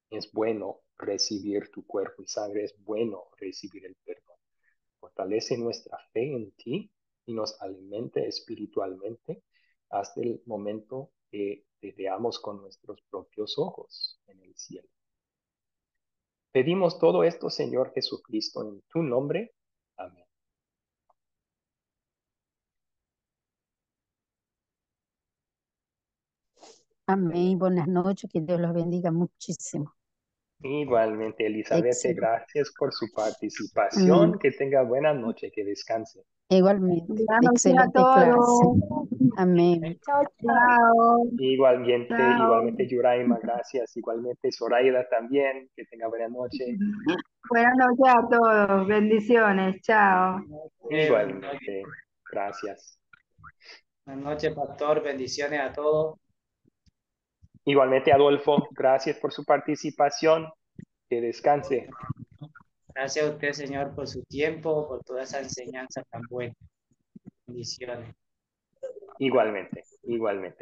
es bueno recibir tu cuerpo y sangre, es bueno recibir el perdón. Fortalece nuestra fe en ti y nos alimente espiritualmente hasta el momento que te veamos con nuestros propios ojos en el cielo. Pedimos todo esto, Señor Jesucristo, en tu nombre. Amén. Amén. Buenas noches. Que Dios los bendiga muchísimo. Igualmente, Elizabeth, Excelente. gracias por su participación. Amén. Que tenga buena noche, que descanse. Igualmente. Buenas noches a Excelente clase. todos. Amén. Chao, chao. Igualmente, Chao. Yuraima, gracias. Igualmente, Zoraida también. Que tenga buena noche. Buenas noches a todos. Bendiciones. Chao. Igualmente, gracias. Buenas noches, pastor. Bendiciones a todos. Igualmente, Adolfo, gracias por su participación. Que descanse. Gracias a usted, Señor, por su tiempo, por toda esa enseñanza tan buena. Bendiciones. Igualmente,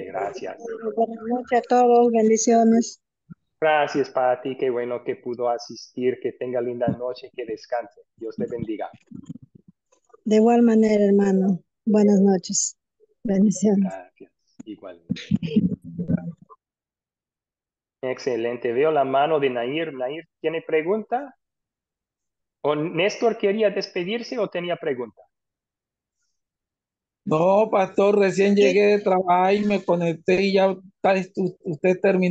gracias. Buenas noches a todos, bendiciones. Gracias, Pati, qué bueno que pudo asistir, que tenga linda noche, que descanse. Dios te bendiga. De igual manera, hermano. Buenas noches. Bendiciones. Gracias, igualmente. Excelente, veo la mano de Nair. Nair, ¿tiene pregunta? ¿O Néstor quería despedirse o tenía pregunta? No, pastor, recién llegué de trabajar y me conecté y ya usted terminó.